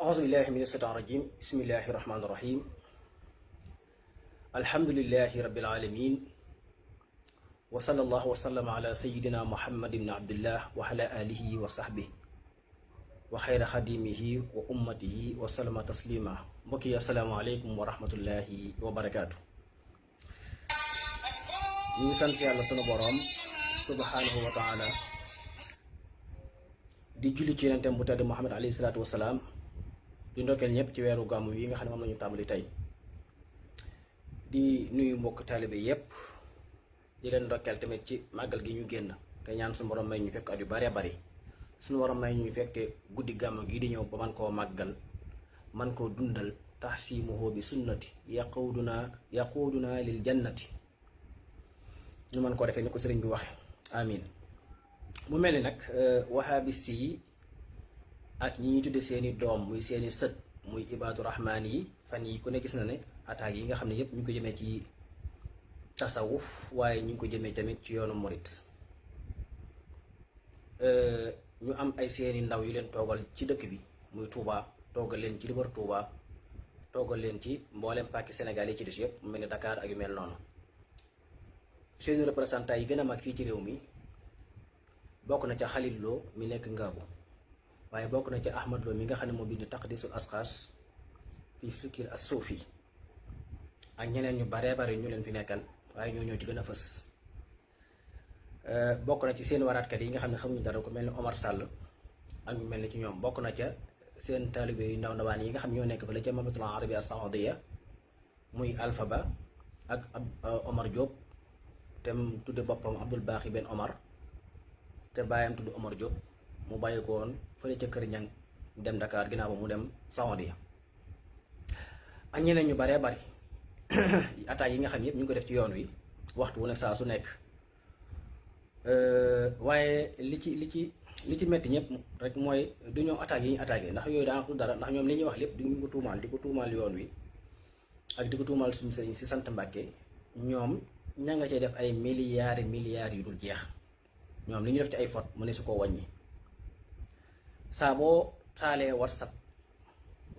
أعوذ بالله من الشيطان الرجيم بسم الله الرحمن الرحيم الحمد لله رب العالمين وصلى الله وسلم على سيدنا محمد بن عبد الله وعلى آله وصحبه وخير خديمه وأمته وسلم تسليما بكي السلام عليكم ورحمة الله وبركاته ñu sant yàlla sunu borom subhanahu wa taala di julli ci yonentem bu tedd Muhammad alayhi salaatu wasalaam di ndokkeel ñëpp ci weeru gàmmu yi nga xam ne moom la ñu tàmbali tey di nuyu mbokk taalibe yépp di leen ndokkeel tamit ci màggal gi ñu génn te ñaan suñu borom may ñu fekk at yu bare bari suñu borom may ñu fekkee guddi gàmmu gi di ñëw ba man koo màggal man koo dundal tahsimuhu bi sunnati yaquduna lil jannati ñu mën koo defee ni ko sëriñ bi waxe amin mu mel ni nag wahabis yi ak ñi ñu tudde seeni doom muy seeni sët muy ibaadu rahmaan yi fan yi ku ne gis na ne attaques yi nga xam ne yépp ñu ngi ko jëmee ci tasawuf waaye ñu ngi ko jëmee tamit ci yoonu murit ñu am ay seeni ndaw yu leen toogal ci dëkk bi muy Touba toogal leen ci li wër Touba toogal leen ci mboolem pàkki Sénégal yi ci des yépp mu mel ni Dakar ak yu mel noonu seeni représentant yi gën a mag fii ci réew mi bokk na ca Xalil Lo mi nekk Ngaabu waaye bokk na ca Ahmad Lo mi nga xam ne moo bind taqdisul asxaas fi fikir as suufi ak ñeneen ñu baree bari ñu leen fi nekkal waaye ñoo ci gën a fës bokk na ci seen waraatkat yi nga xam ne xamuñu dara ko mel ni Omar Sall ak ñu mel ni ci ñoom bokk na ca seen taalibe yu ndaw ndawaan yi nga xam ne ñoo nekk fa la ca mamatul arabi as saoudiya muy Alpha Ba ak Omar Diop te mu tudde boppam Abdul Baaxi Ben Omar te bàyyam tudd Omar Diop mu bàyyi ko woon fële ca kër ñang dem Dakar ginnaaw ba mu dem Saoudia ak ñeneen ñu baree bari attaques yi nga xam yëpp ñu ngi ko def ci yoon wi waxtu wu ne saa su nekk waaye li ci metti ñëpp rek mooy du ñoom attaques yi ñu attaqué ndax yooyu daanaka du dara ndax ñoom li ñuy wax lépp di ko tuumaal di ko tuumaal yoon wi ak di ko tuumaal suñu sëriñ si sant Mbàkke ñoom ña nga cee def ay milliards yu dul jeex ñoom li ñu def ci ay fautes mu ne su ko wàññi saa boo taalee WhatsApp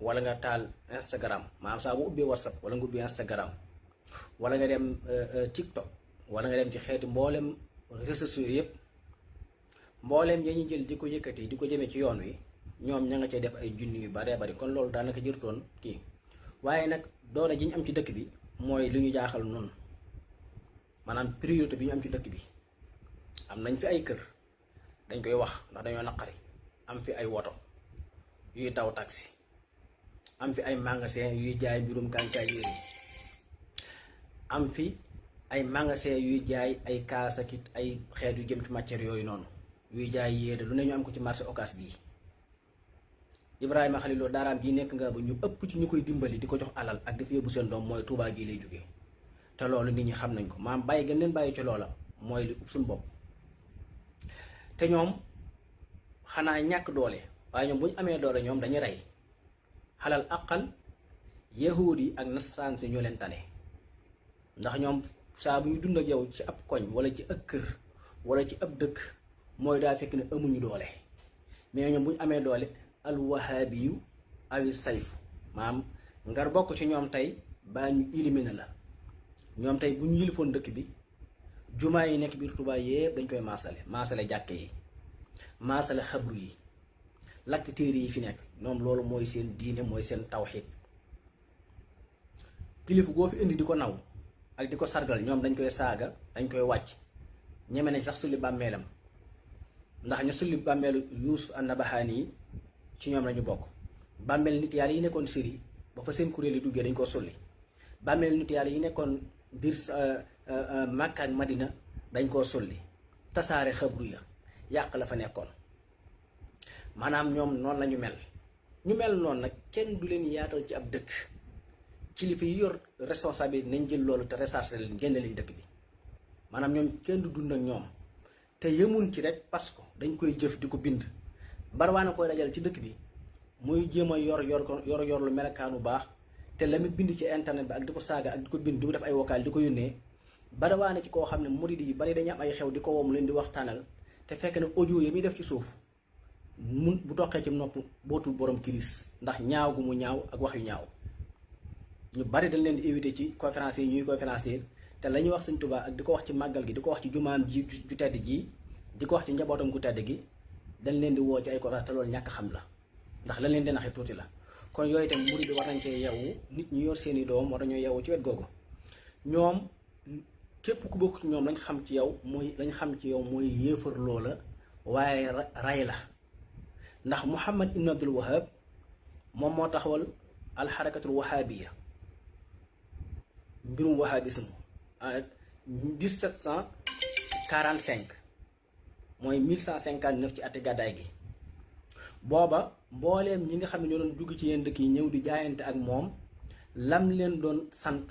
wala nga taal Instagram maanaam saa boo ubbee WhatsApp wala nga ubbee Instagram wala nga dem TikTok wala nga dem ci xeeti mboolem réseaux sociaux yëpp mboolem ya ñu jël di ko yëkkati di ko jëmee ci yoon wi ñoom ña nga cee def ay junni yu baree bari kon loolu daanaka jërutoon kii waaye nag doole ji ñu am ci dëkk bi mooy li ñu jaaxal noonu maanaam priorité bi ñu am ci dëkk bi am nañ fi ay kër dañ koy wax ndax dañoo naqari am fi ay woto yuy daw taxi am fi ay magasin yuy jaay mbirum kàncax yére am fi ay magasin yuy jaay ay kaasakit ay xeet yu jëm ci matière yooyu noonu yuy jaay yére lu ne ñu am ko ci marché Ocass bii Ibrahima Khalil Lo daaraam bii nekk nga ba ñu ëpp ci ñu koy dimbali di ko jox alal ak dafa yóbbu seen doom mooy Touba gii lay jógee te loolu nit ñi xam nañ ko maam bàyyi gën leen bàyyi ci loola mooy li suñu bopp te ñoom xanaa ñàkk doole waaye ñoom bu ñu amee doole ñoom dañuy rey xalal aqal yahuud yi ak nasaraan si ñoo leen tane ndax ñoom saa bu ñu dund ak yow ci ab koñ wala ci ab kër wala ci ab dëkk mooy daa fekk ne amuñu doole mais ñoom bu ñu amee doole alwahabiyu awi sayfu maam ngar bokk ci ñoom tey baa ñu éliminer la ñoom tey bu ñu yilifoon dëkk bi jumaa yi nekk biir Tuubaa yépp dañ koy maasale jàkke yi maasale xabru yi lakk téere yi fi nekk ñoom loolu mooy seen diine mooy seen tawxiid kilifa goo fi indi di ko naw ak di ko sargal ñoom dañ koy saaga dañ koy wàcc ñeme nañ sax sulli bàmmeelam ndax ñu sulli bàmmeelu Yuusuf an-Nabahaani yi ci ñoom lañu bokk bàmmeel nit yàlla yi nekkoon Syrie ba fa seen kuréel yi duggee dañ ko sulli bàmmeel nit yàlla yi nekkoon biir Makka ak Madina dañ koo sulli tasaare xabru ya yàq la fa nekkoon maanaam ñoom noonu la ñu mel noonu nag kenn du leen yaatal ci ab dëkk kilifa yi yor responsabilité nañ jël loolu te recharger leen génne leen dëkk bi maanaam ñoom kenn du dund ak ñoom te yemun ci rek parce que dañ koy jëf di ko bind barwaana koy dajal ci dëkk bi muy jéem a yor lu melakaanu baax te la mu bind ci internet bi ak di ko saaga ak di ko bind di ko def ay vocal di ko yónnee barawaane ci koo xam ne murid yi bari dañu am ay xew di ko wom leen di waxtaanal te fekk ne audio yi muy def ci suuf bu toqee ci nopp bootul borom kiris ndax ñaaw gu mu ñaaw ak wax yu ñaaw. ñu bari dañ leen di éviter ci conférence yi ñuy conférencier te la ñuy wax Sëñ Tuubaa ak di ko wax ci màggal gi di ko wax ci jumaam ji ju tedd ji di ko wax ci njabootam gu tedd gi dañ leen di woo ci ay conférence te loolu ñàkk xam la ndax lañ leen di naxee tuuti la. kon yooyu itam murid yi war nañ cee yeewu, nit ñi yor seeni doom war nañoo yeewu ci wet googu. ñoom képp ku bokk ci ñoom lañ xam ci yow mooy yéefar loola waaye ray la. ndax Muhammad ibn Abdul Wahab moom moo taxawal alxarakatul wahabiya, mbirum wahabisme en 1745 mooy 1159 ci ati gàddaay gi. booba mbooleem ñi nga xam ne ñoo doon dugg ci yenn dëkk yi ñëw di jaayante ak moom lam leen doon sant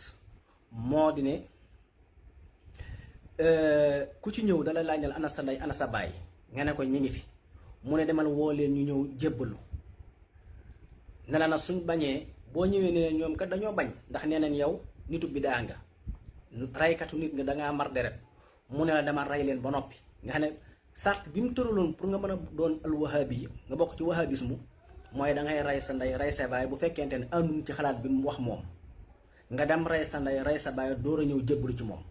moo di ne ku ci ñëw dala laajal ana sa ndey ana sa baay nga ne ko ñi ngi fi, mu ne demal woo leen ñu ñëw jébbalu. ne la na suñ bañee boo ñëwee ne leen ñoom kat dañoo bañ ndax nee nañ yow nitu bidaa nga, raykatu nit nga, dangaa mar deret. mu ne la dama ray leen ba noppi. nga xam ne sart bi mu tëraloon pour nga mën a doon al wahabi nga bokk ci wahabisme mooy da ngay ray sa ndey ray sa baay bu fekkente ne ànduñ ci xalaat bi mu wax moom. nga dem ray sa ndey ray sa baay door a ñëw jébbalu ci moom.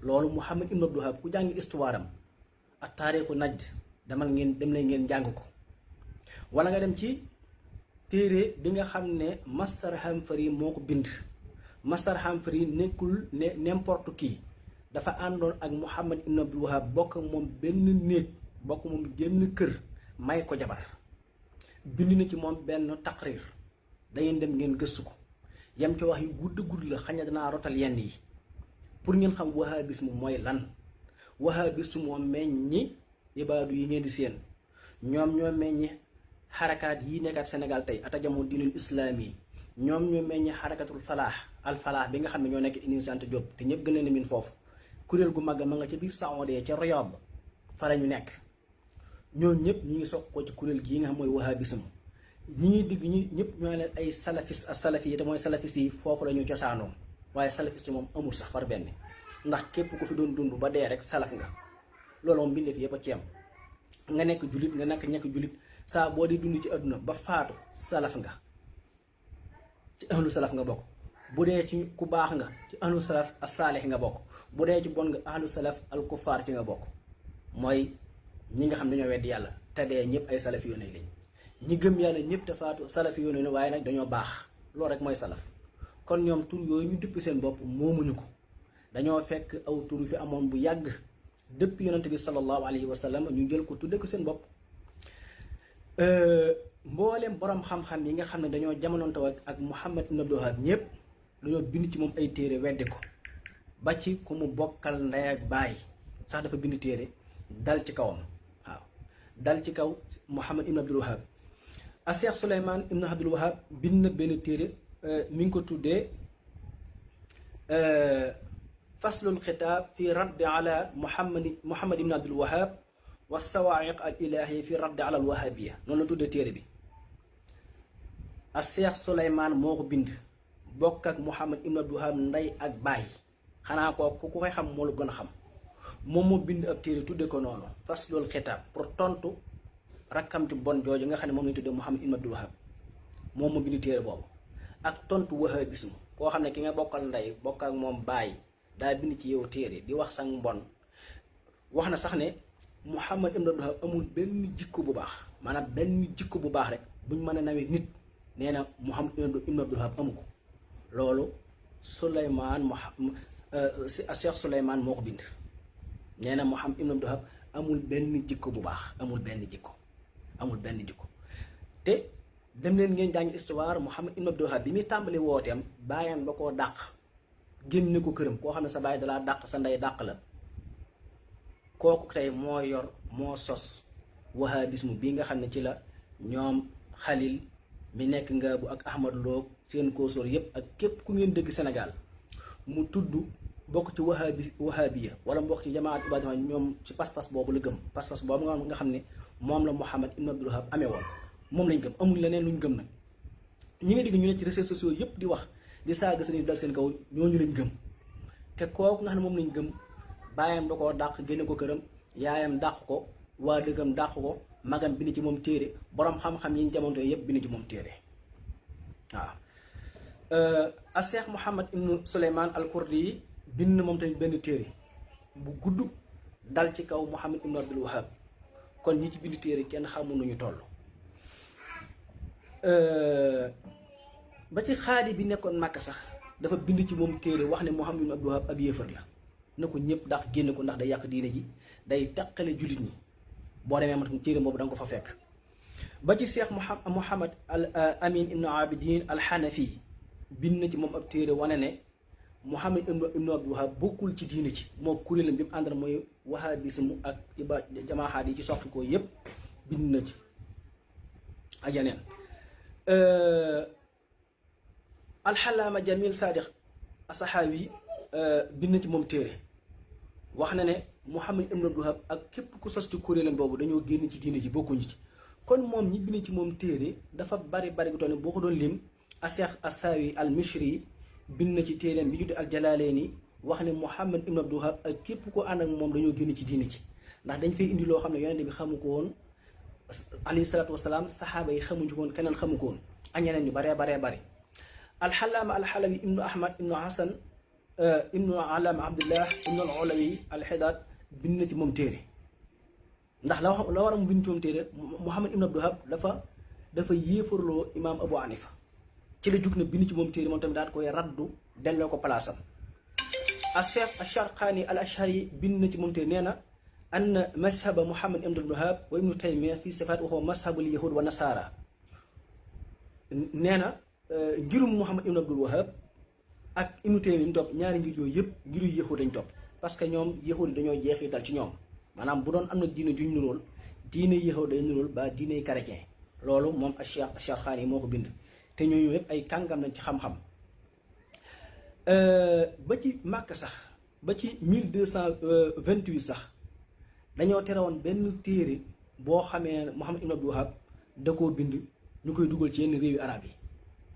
loolu Muhammad ibn Abdul Wahab ku jàngi histoire am ak taarixu Najd dem leen ngeen jàng ko. wala nga dem ci téere bi nga xam ne Master Humphrey moo ko bind. Master Humphrey nekkul ne n'importe qui, dafa àndoon ak Muhammad ibn Abdul Wahab bokk moom benn néeg bokk moom génn kër may ko jabar. bind na ci moom benn taqrir, da ngeen dem ngeen gëstu ko. yam ci wax yu gudd la, xañ na danaa rotal yenn yi pour ngeen xam wahabisme mooy lan. wahabisme moom meññi ibaadu yi ngeen di seen, ñoom ñoo meññi xarakaat yi nekkaat Sénégal tey atajamu diinul islaam yi. ñoom ñoo meññi xarakatul falaax al falaax bi nga xam ne ñoo nekk Université Anta Diop te ñëpp gën leen a miin foofu. kuréel gu mag ma nga ca biir Saoudé ca Riyad fa la ñu nekk. ñoom ñëpp ñu ngi soog ko ci kuréel gii nga xam mooy wahabisme. ñi ñuy digg ñi ñëpp ñoo leen ay salafis ak salafi yi te mooy salafis yi foofu la ñu cosaanoo, waaye salafis yi moom amul sax far benn. ndax képp ku fi doon dund ba dee rek salaf nga. loolu moom bindee fi yëpp a ci am. nga nekk julit nga nekk julit saa boo di dund ci àdduna ba faatu salaf nga, ci ahlu salaf nga bokk. bu dee ci ku baax nga ci ahlu salaf as saalih nga bokk. bu dee ci bon nga ahlu salaf al kufaar ci nga bokk. mooy ñi nga xam dañoo weddi yàlla te dee ñëpp ay salaf yoon lañ. ñi gëm yàlla ñëpp te faatu salaf yoon lañ waaye nag dañoo baax. loolu rek mooy salaf. kon ñoom tur yooyu ñu duppi seen bopp moomuñu ko, dañoo fekk aw tur fi amoon bu yàgg depuis yonante bi sallallahu alayhi wa sallam ñu jël ko tudde ko seen bopp. mbooleem borom xam-xam yi nga xam ne dañoo jamonoonte ak Muhammad ibn Abdul Wahab ñëpp dañoo bind ci moom ay téere weddi ko, ba ci ku mu bokkal ndey ak baay sax dafa bind téere dal ci kawam. waaw dal ci kaw Muhammad ibn Abdul Wahab. a Cheikh Souleymane ibn Abdul Wahab bind na benn téere mi ngi ko tuddee faslul xitaab fi raddi ala Muhammad ibn Abdul Wahab wa sawaa'iq al ilaahi fi raddi ala al wahabiya. noonu la tuddee téere bi. a Cheikh Souleymane moo ko bind bokk ak Muhammad ibn Abdul Wahab ndey ak baay. xanaa ku koy xam moo la gën a xam. moom moo bind ab téere tudde ko noonu faslul xitaab pour tontu rakkam ci bon jooju nga xam ne moom lañu tuddee Muhammad ibn Abdul Wahab. moom moo bind téere boobu ak tontu wahabisme. koo xam ne ki nga bokkal ndey bokk ak moom baay daa bind ci yow téere di wax sang mbon. wax na sax ne Muhammad ibn Abdul Wahab amul benn jikko bu baax, maanaam benn jikko bu baax rek buñ mën a nawee nit. nee na Muhammad ibn Abdul Wahab amu ko. loolu Cheikh Souleymane moo ko bind. nee na Muhammad ibn Abdul Wahab amul benn jikko bu baax, amul benn jikko te dem leen ngeen jàng histoire Muhammad ibn Abdul Wahab bi muy tàmbali wooteem baayam ba koo dàq génne ko këram. koo xam ne sa baay dalaa dàq sa ndey dàq la, kooku tey moo sos wahabisme bii nga xam ne ci la ñoom Xalil mi nekk Ngaabu ak Ahmad Lo seen kóosóor yépp ak képp ku ngeen dëgg Sénégal mu tudd bokk ci wahabiya wala mbokk ci jamaat ibadu ñoom ci pas-pas boobu la gëm. pas-pas boobu nga xam ne moom la Muhammad ibn Abdul Wahab amee woon moom lañ gëm, amul leneen luñ gëm nag. ñi nga digg ñu ne ci réseaux sociaux yépp di wax di saaga seen dal seen kaw ñooñu lañ gëm. te kooku nga xam ne moom lañ gëm baayam da koo dàq génne ko këram, yaayam dàq ko, waa dëggam dàq ko, magam bind ci moom téere borom xam-xam yi jamono yëpp bind ci moom téere waaw. a Cheikh Mouhamad ibnu Souleymane al Kurdi yi bind moom tamit benn téere bu gudd dal ci kaw Mouhamad ibnu Abdul Wahab kon ñi ci bind téere kenn xamul nu ñu toll. ba ci xaadi bi nekkoon Màkka sax dafa bind ci moom téere wax ne Mouhamad ibnu Abdul Wahab ab yéefar la na ko ñëpp ndax génne ko ndax day yàq diine ji day taqale jullit ñi. boo demee man téere boobu da nga ko fa fekk. ba ci Cheikh Mouhamad al Amin ibnu Abidin al Hanafi bind na ci moom ab téere wane ne Mouhamad ibnu Abdul Wahab bokkul ci diine ci moo kuréelam bi mu àndal mooy wahabisme ak jamaahaat yi ci soxla ko yépp bind na ci ak yeneen. alxalaama Jamil Sadiq Asaxaawi bind na ci moom téere wax na ne Mouhamad ibnu Abdul Wahab ak képp ku sos ci kuréelam boobu dañoo génn ci diine ji bokkuñu ci. kon moom ñi bind ci moom téere dafa bari gu toll boo ko doon lim a Cheikh Assawi al Mishri bind na ci téereem bi ñu tuddee al Jalalaini wax ne Mouhamad ibnu Abdul Wahab ak képp ko ànd ak moom dañoo génn ci diine ci ndax dañ fay indi loo xam ne yonente bi xamu ko woon alayhi salaatu wasalaam saxaaba yi xamuñu ko woon keneen xamu ko woon ak ñeneen ñu baree bari. alxalaama alxalawi ibnu Ahmad ibnu Hasan ibnu Alama Abdullah ibnu al Olawi al Xidaat bind na ci moom téere ndax la war a mu bind ci moom téere Mouhamad ibnu Abdul Wahab dafa yéefarloo imaam Abu Hanifa ci la jug na bind ci moom téere moom tamit daal koy raddu delloo ko palaasam. a Cheikh Acharqaani al Ashari bind na ci moom téere nee na anna mashaba Mouhamad ibnu Abdul Wahab wa ibnu Taymiya fi sifaat wa huwa mashabul yahud wa nasara nee na ngirum Mouhamad ibnu Abdul Wahab ak ibnu Taymiya ñu topp ñaari ngir yooyu yëpp ngiru yahud dañ topp parce que ñoom yahud yi dañoo jeexi dal ci ñoom. maanaam bu doon am na diine juñ nuróol diine yahud day nuróol ba diine chrétien loolu moom a Cheikh Acharqaani moo ko bind te ñooñu yëpp ay kàngam nañ ci xam-xam. ba ci Màkka sax ba ci 1228 sax dañoo tere woon benn téere boo xamee ne Mouhamad ibnu Abdul Wahab da koo bind ñu koy dugal ci yenn réewi arab yi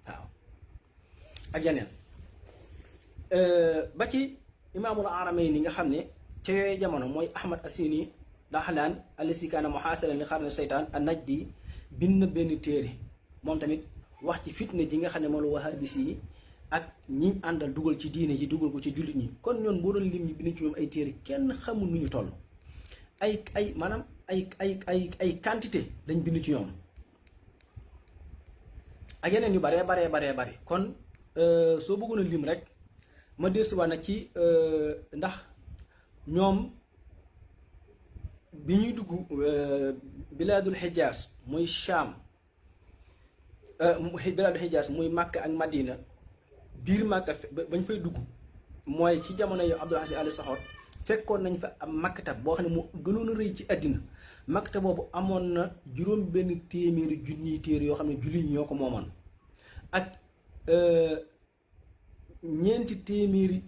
waaw ak yeneen. ba ci imaamul Aramayni nga xam ne ca yooyu jamono mooy Ahmad Asini Daxlaan allasi kaana muhaasiran li xarni seytaan an najdi bind na benn téere moom tamit wax ci fitna ji nga xam ne moom la wahabis yi ak ñi àndal dugal ci diine ji dugal ko ci jullit ñi kon ñoon boo doon lim ñi bind ci ñoom ay téere kenn xamul nu ñu toll maanaam ay quantité lañ bind ci ñoom ak yeneen yu baree bari kon soo bëggoon a lim rek ma desuwaat nag ci ndax ñoom bi ñuy dugg bilaadul Hijaas muy Shaam bilaadul Hijaas muy Makka ak Madina biir Makka bañ fay dugg mooy ci jamono yu Abdul Aziz Al Saxoor fekkoon nañ fa am maktab boo xam ne mu gënoon a rëy ci àddina maktab boobu amoon na juróom benn téeméeri junniy téere yoo xam ne jullit ñoo ko moomoon ak ñeenti téeméeri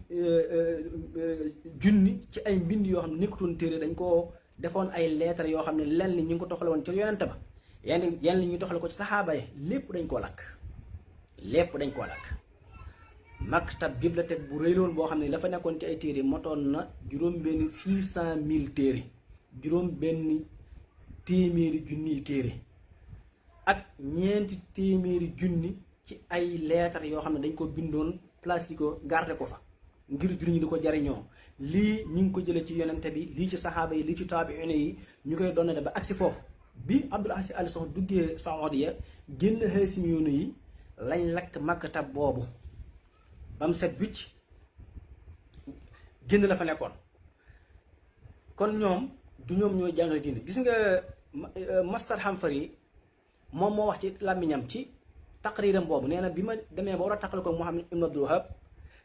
junni ci ay mbind yoo xam ne nekkutoon téere dañ koo defoon ay lettres yoo xam ne lenn ñu ngi ko toxale woon ca yonent ba yenn ñu toxale ko ci saxaaba yi lépp dañ koo lakk maktab bibliothèque bu rëy loon boo xam ne dafa nekkoon ci ay téere motoon na juróom benn 600,000 téere juróom benn téeméeri junniy téere ak ñeenti téeméeri junni ci ay lettres yoo xam ne dañ ko bindoon place ko garde ko fa ngir jullit ñi di ko jariñoo lii ñu ngi ko jëlee ci yonente bi lii ci saxaaba yi lii ci taabiina yi ñu koy doon ba agsi foofu bi Abdul Aziz Al Saxoor duggee Saoudia génn xaasim yoonu yi lañ lakk maktab boobu ba mu set wicc génn la fa nekkoon kon ñoom du ñoom ñooy jàngale diine gis nga Mastar Hamfari moom moo wax ci làmmiñam ci taqriiram boobu nee na bi ma demee ba war a taqal ko Mouhamad ibnu Abdul Wahab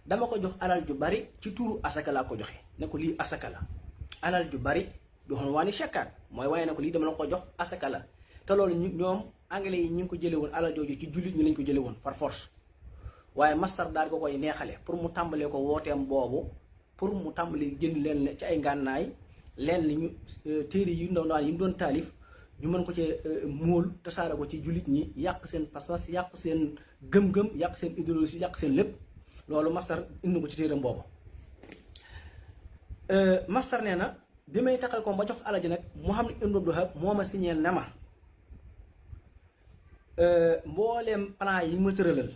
dama ko jox alal ju bari ci tuuru asaka laa ko joxe ne ko lii asaka la alal ju bari bi xam waa ni chekkaat mooy waaye ne ko lii dama la ko jox asaka la te loolu ñoom anglais yi ñu ngi ko jële woon alal jooju ci jullit ñi lañ ko jële woon par force waaye Mastar daal ko koy neexale pour mu tàmbalee ko wooteem boobu pour mu tàmbali jënd leen ci ay ngànnaay leen ñu téere yu ndaw ndawaan yi mu doon taalif ñu mën ko ci móol tasaare ko ci jullit ñi yàq seen pas-pas yàq seen gëm-gëm yàq seen idéologie yàq seen lépp loolu Mastar indi ko ci téeram boobu Mastar nee na bi may taxal ko ba jox alal ji nag Muhammad ibn Abdul Wahhab moo ma signeel ne ma mbooleem plan yi ma tëralal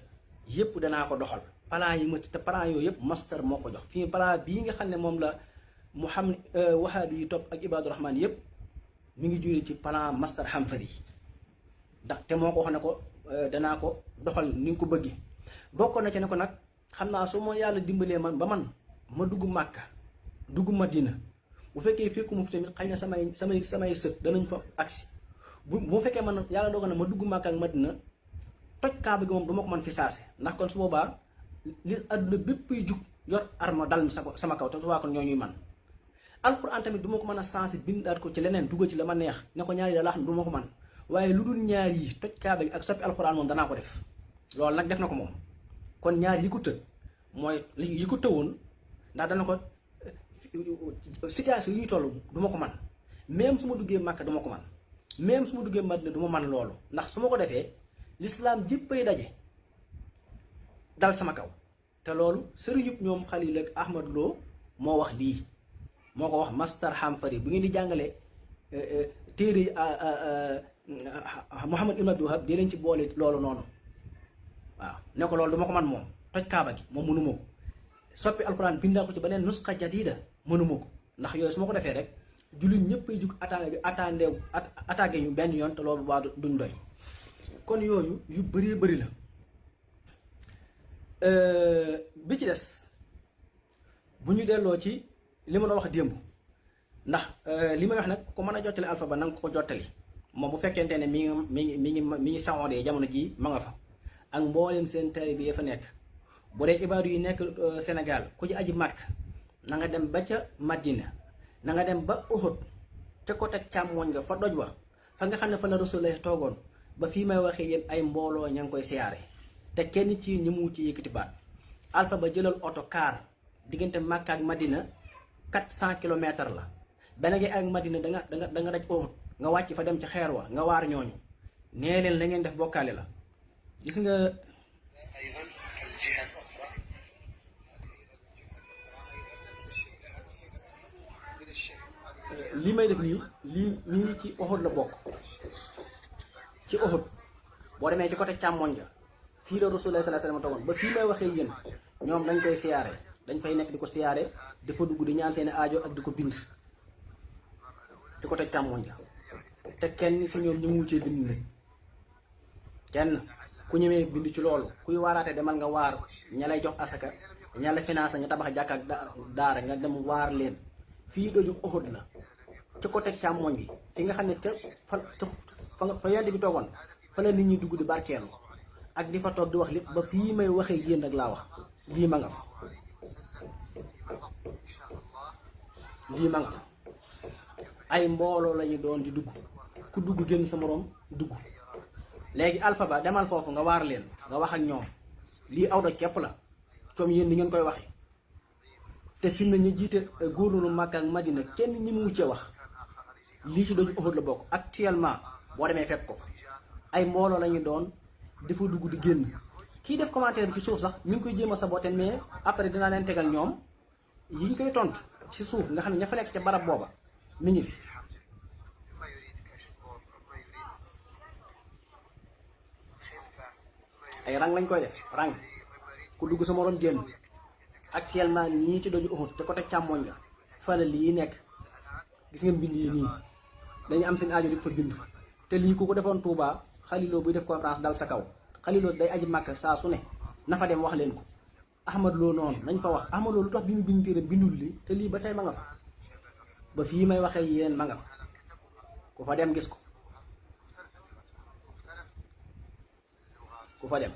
yëpp danaa ko doxal. plan yi ma te plan yooyu yëpp master moo ko jox fii plan bii nga xam ne moom la Muhammad Wahhabi yi topp ak Ibaadu Rahmaan yëpp mi ngi juree ci plan master Hanfari ndax te moo ko wax ne ko danaa ko doxal ni nga ko bëggee. bokkoon na ci ne ko nag xam naa su ma yàlla dimbalee man ba man ma dugg Màkka dugg Madina bu fekkee fekkuma fi tamit xëy na samay sët danañ fa agsi bu fekkee man yàlla dogal na ma dugg Màkka ak Madina toj kaaba gi moom du ma ko mën fi saase ndax kon su boobaa li àdduna bépp yu jug yor arma dal sama kaw te su waa kon ñoo ñuy man alxuraan tamit du ma ko mën a sensé bindaat ko ci leneen dugal ci la ma neex ne ko ñaar yi da laa xam ne du ma ko man waaye lu dul ñaar yi toj kaaba gi ak soppi alxuraan moom danaa ko def loolu nag def na ko moom kon ñaar yi ko të mooy yi ko tëwoon ndax dana ko situation yi toll du ma ko man même su ma duggee Màkka du ma ko man même su ma duggee Madina du ma man loolu ndax su ma ko defee lislaam jëppay daje dal sama kaw te loolu sëriñub ñoom Xalil ak Ahmad Lo moo wax lii moo ko wax master Hanfari bu ngeen di jàngale téere Muhammad ibn Abdul Wahhab di leen ci boole loolu noonu waaw ne ko loolu duma ko man moom toj kaaba gi moom mënuma ko soppi alxuraan bindaa ko ci beneen nusxa jadida mënuma ko ndax yooyu su ma ko defee rek jullit ñëppay jug attaqué ñu benn yoon te loolu waa duñ doy kon yooyu yu bëree bëri la bi ci des bu ñu delloo ci li ma doon wax démb ndax li may wax nag ku mën a jottali alpha ba na nga ko jottali moom bu fekkente ne mi ngi saxoodee jamono ji ma nga fa ak mbooleem seen taalibe bi fa nekk bu dee ibaadu yi nekk Sénégal ku ci aji màkk na nga dem ba ca Madina na nga dem ba Uhud te ko teg càmmooñ nga fa doj wa fa nga xam ne fa la Rasulullah toogoon ba fii may waxee yéen ay mbooloo ña ngi koy siyaare te kenn ci ñi mu ci yëkkati baat alpha ba jëlal oto car diggante Makka ak Madina 400 kilomètres la benn gi ak Madina da nga daj Uhud nga wàcc fa dem ci xeer wa nga waar ñooñu nee leen la ngeen def bokkaale la gis nga lii may def nii ci Uhud la bokk ci Uhud boo demee ci côté càmmoñ ga fii la Rasulullah sallallahu alayhi wasallam toogoon ba fii may waxee yéen ñoom dañ koy siyaare dañ fay nekk di ko siyaare dafa dugg di ñaan seeni aajo ak di ko bind ci côté càmmoñ ga te kenn ci ñoom ñu mu cee bind nag kenn ku ñemee bind ci loolu kuy waaraate demal nga waar ña lay jox asaka ña la financé nga tabax jàkk ak daara nga dem waar leen fii doju Uhud la ci côté càmmoñ gi fi nga xam ne te fa yent bi toogoon fa la nit ñi dugg di barkeelu ak di fa toog di wax lépp ba fii may waxee yéen rek laa wax lii ma nga fa lii ma nga fa ay mbooloo lañu doon di dugg ku dugg génn sa moroom dugg léegi alpha ba demal foofu nga waar leen nga wax ak ñoom lii aw doj képp la comme yéen ni ngeen koy waxe te fi mu ne ñu jiite góorlu Makka ak Madina kenn ñi mu wuccee wax lii ci doju Uhud la bokk actuellement boo demee fekk ko ay mbooloo lañu doon dafa dugg di génn kii def commentaire ci suuf sax mi ngi koy jéem a saboter mais après dinaa leen tegal ñoom yi ñu koy tontu ci suuf nga xam ne ña fa nekk ca barab booba mi ngi fi ay rang lañ koy def rang ku dugg sa moroom génn actuellement nii ci doju Uhud ca côté càmmoñ nga fa la lii nekk gis ngeen bind yi nii dañu am seen aajo di fa bind te lii ku ko defoon Touba Xaliloo buy def conférence dal sa kaw Xaliloo day aji Màkka saa su ne na fa dem wax leen ko Ahmad Lo noonu nañ fa wax Ahmad Lo lu tax bi mu bind téere bindul lii te lii ba tey ma nga fa ba fii may waxee yéen ma nga fa ku fa dem gis ko ku fa dem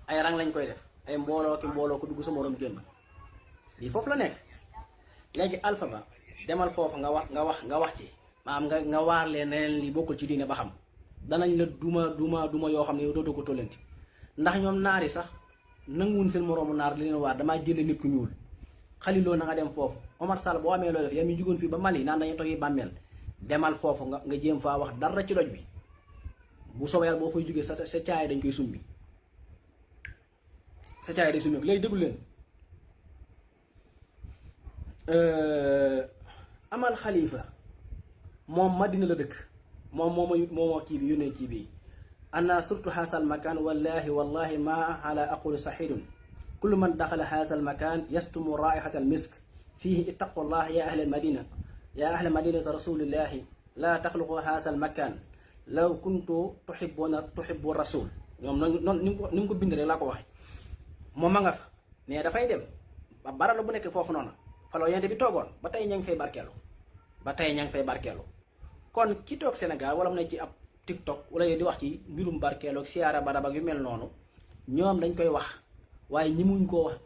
ay rang lañ koy def ay mbooloo ki mbooloo ko dugg sa moroom génn lii foofu la nekk léegi alpha ba demal foofu nga wax ci maanaam nga waar leen neneen li bokkul ci diine ba xam danañ la duma yoo xam ne yow dootoo ko tollanti ndax ñoom naar yi sax nanguwuñ seen moroomu naar li leen waar damaa jële nit ku ñuul Xaliloo na nga dem foofu Omar Sall boo amee looy def yaa mi jugoon fii ba Mali naan dañuy toog bàmmeel demal foofu nga jéem faa wax dara ci doj bi bu soobee yàlla boo fay jógee sa caay dañ koy summi sa caay day sumeeku léegi déglu leen Amal Khalifa moom Madina la dëkk moom moo kii bi yónnee kii bi ana surtu haasal makaan wallahi ma ala aqulu sahidun kullu man daxala haasal makaan yastumu raihata al misk fihi ittaqullah ya ahla al madina ya ahla madinati rasulillahi la taxluqu haasal makaan law kuntu tuhibbu rasul ñoom noonu ni mu ko bind rek laa ko waxe moom ma nga fa ne dafay dem ba barala bu nekk foofu noonu faloo yente bi toogoon ba tey ña ngi fay barkeelu kon ki toog Sénégal wala mu ne ci ab TikTok wala di wax ci mbirum barkeelu ak siyaara barab ak yu mel noonu ñoom dañ koy wax waaye ñi muñ koo wax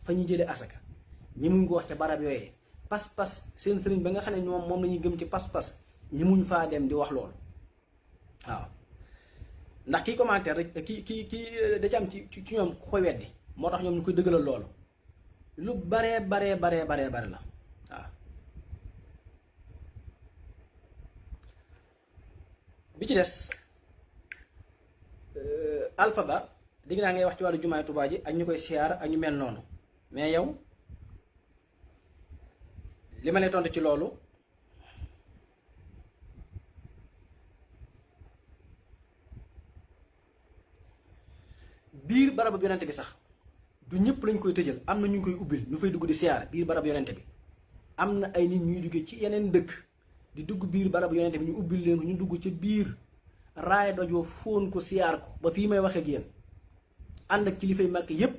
fa ñu jëlee asaka ñi muñ ko wax ca barab yooyee pas-pas seen sëriñ ba nga xam ne moom la ñuy gëm ci pas-pas ñi muñ faa dem di wax loolu waaw ndax kii commentaire rek kii da ci am ci ñoom ku koy weddi moo tax ñoom ñu koy dëggalal loolu lu bare la waaw bi ci des Alpha Ba digg naa ngay wax ci wàllu jumaay Tuubaa ji ak ñu koy siyaar ak ñu mel noonu mais yow li ma lay tontu ci loolu biir barabu yonente bi sax du ñëpp lañ koy tëjal am na ñu ngi koy ubbil ñu fay dugg di siyaar biir barab yonente bi am na ay nit ñuy jóge ci yeneen dëkk di dugg biir barab yonente bi ñu ubbil leen ko ñu dugg ci biir raaya dojoo fóon ko siyaar ko ba fii may waxee ak yéen ànd ak kilifay màkk yépp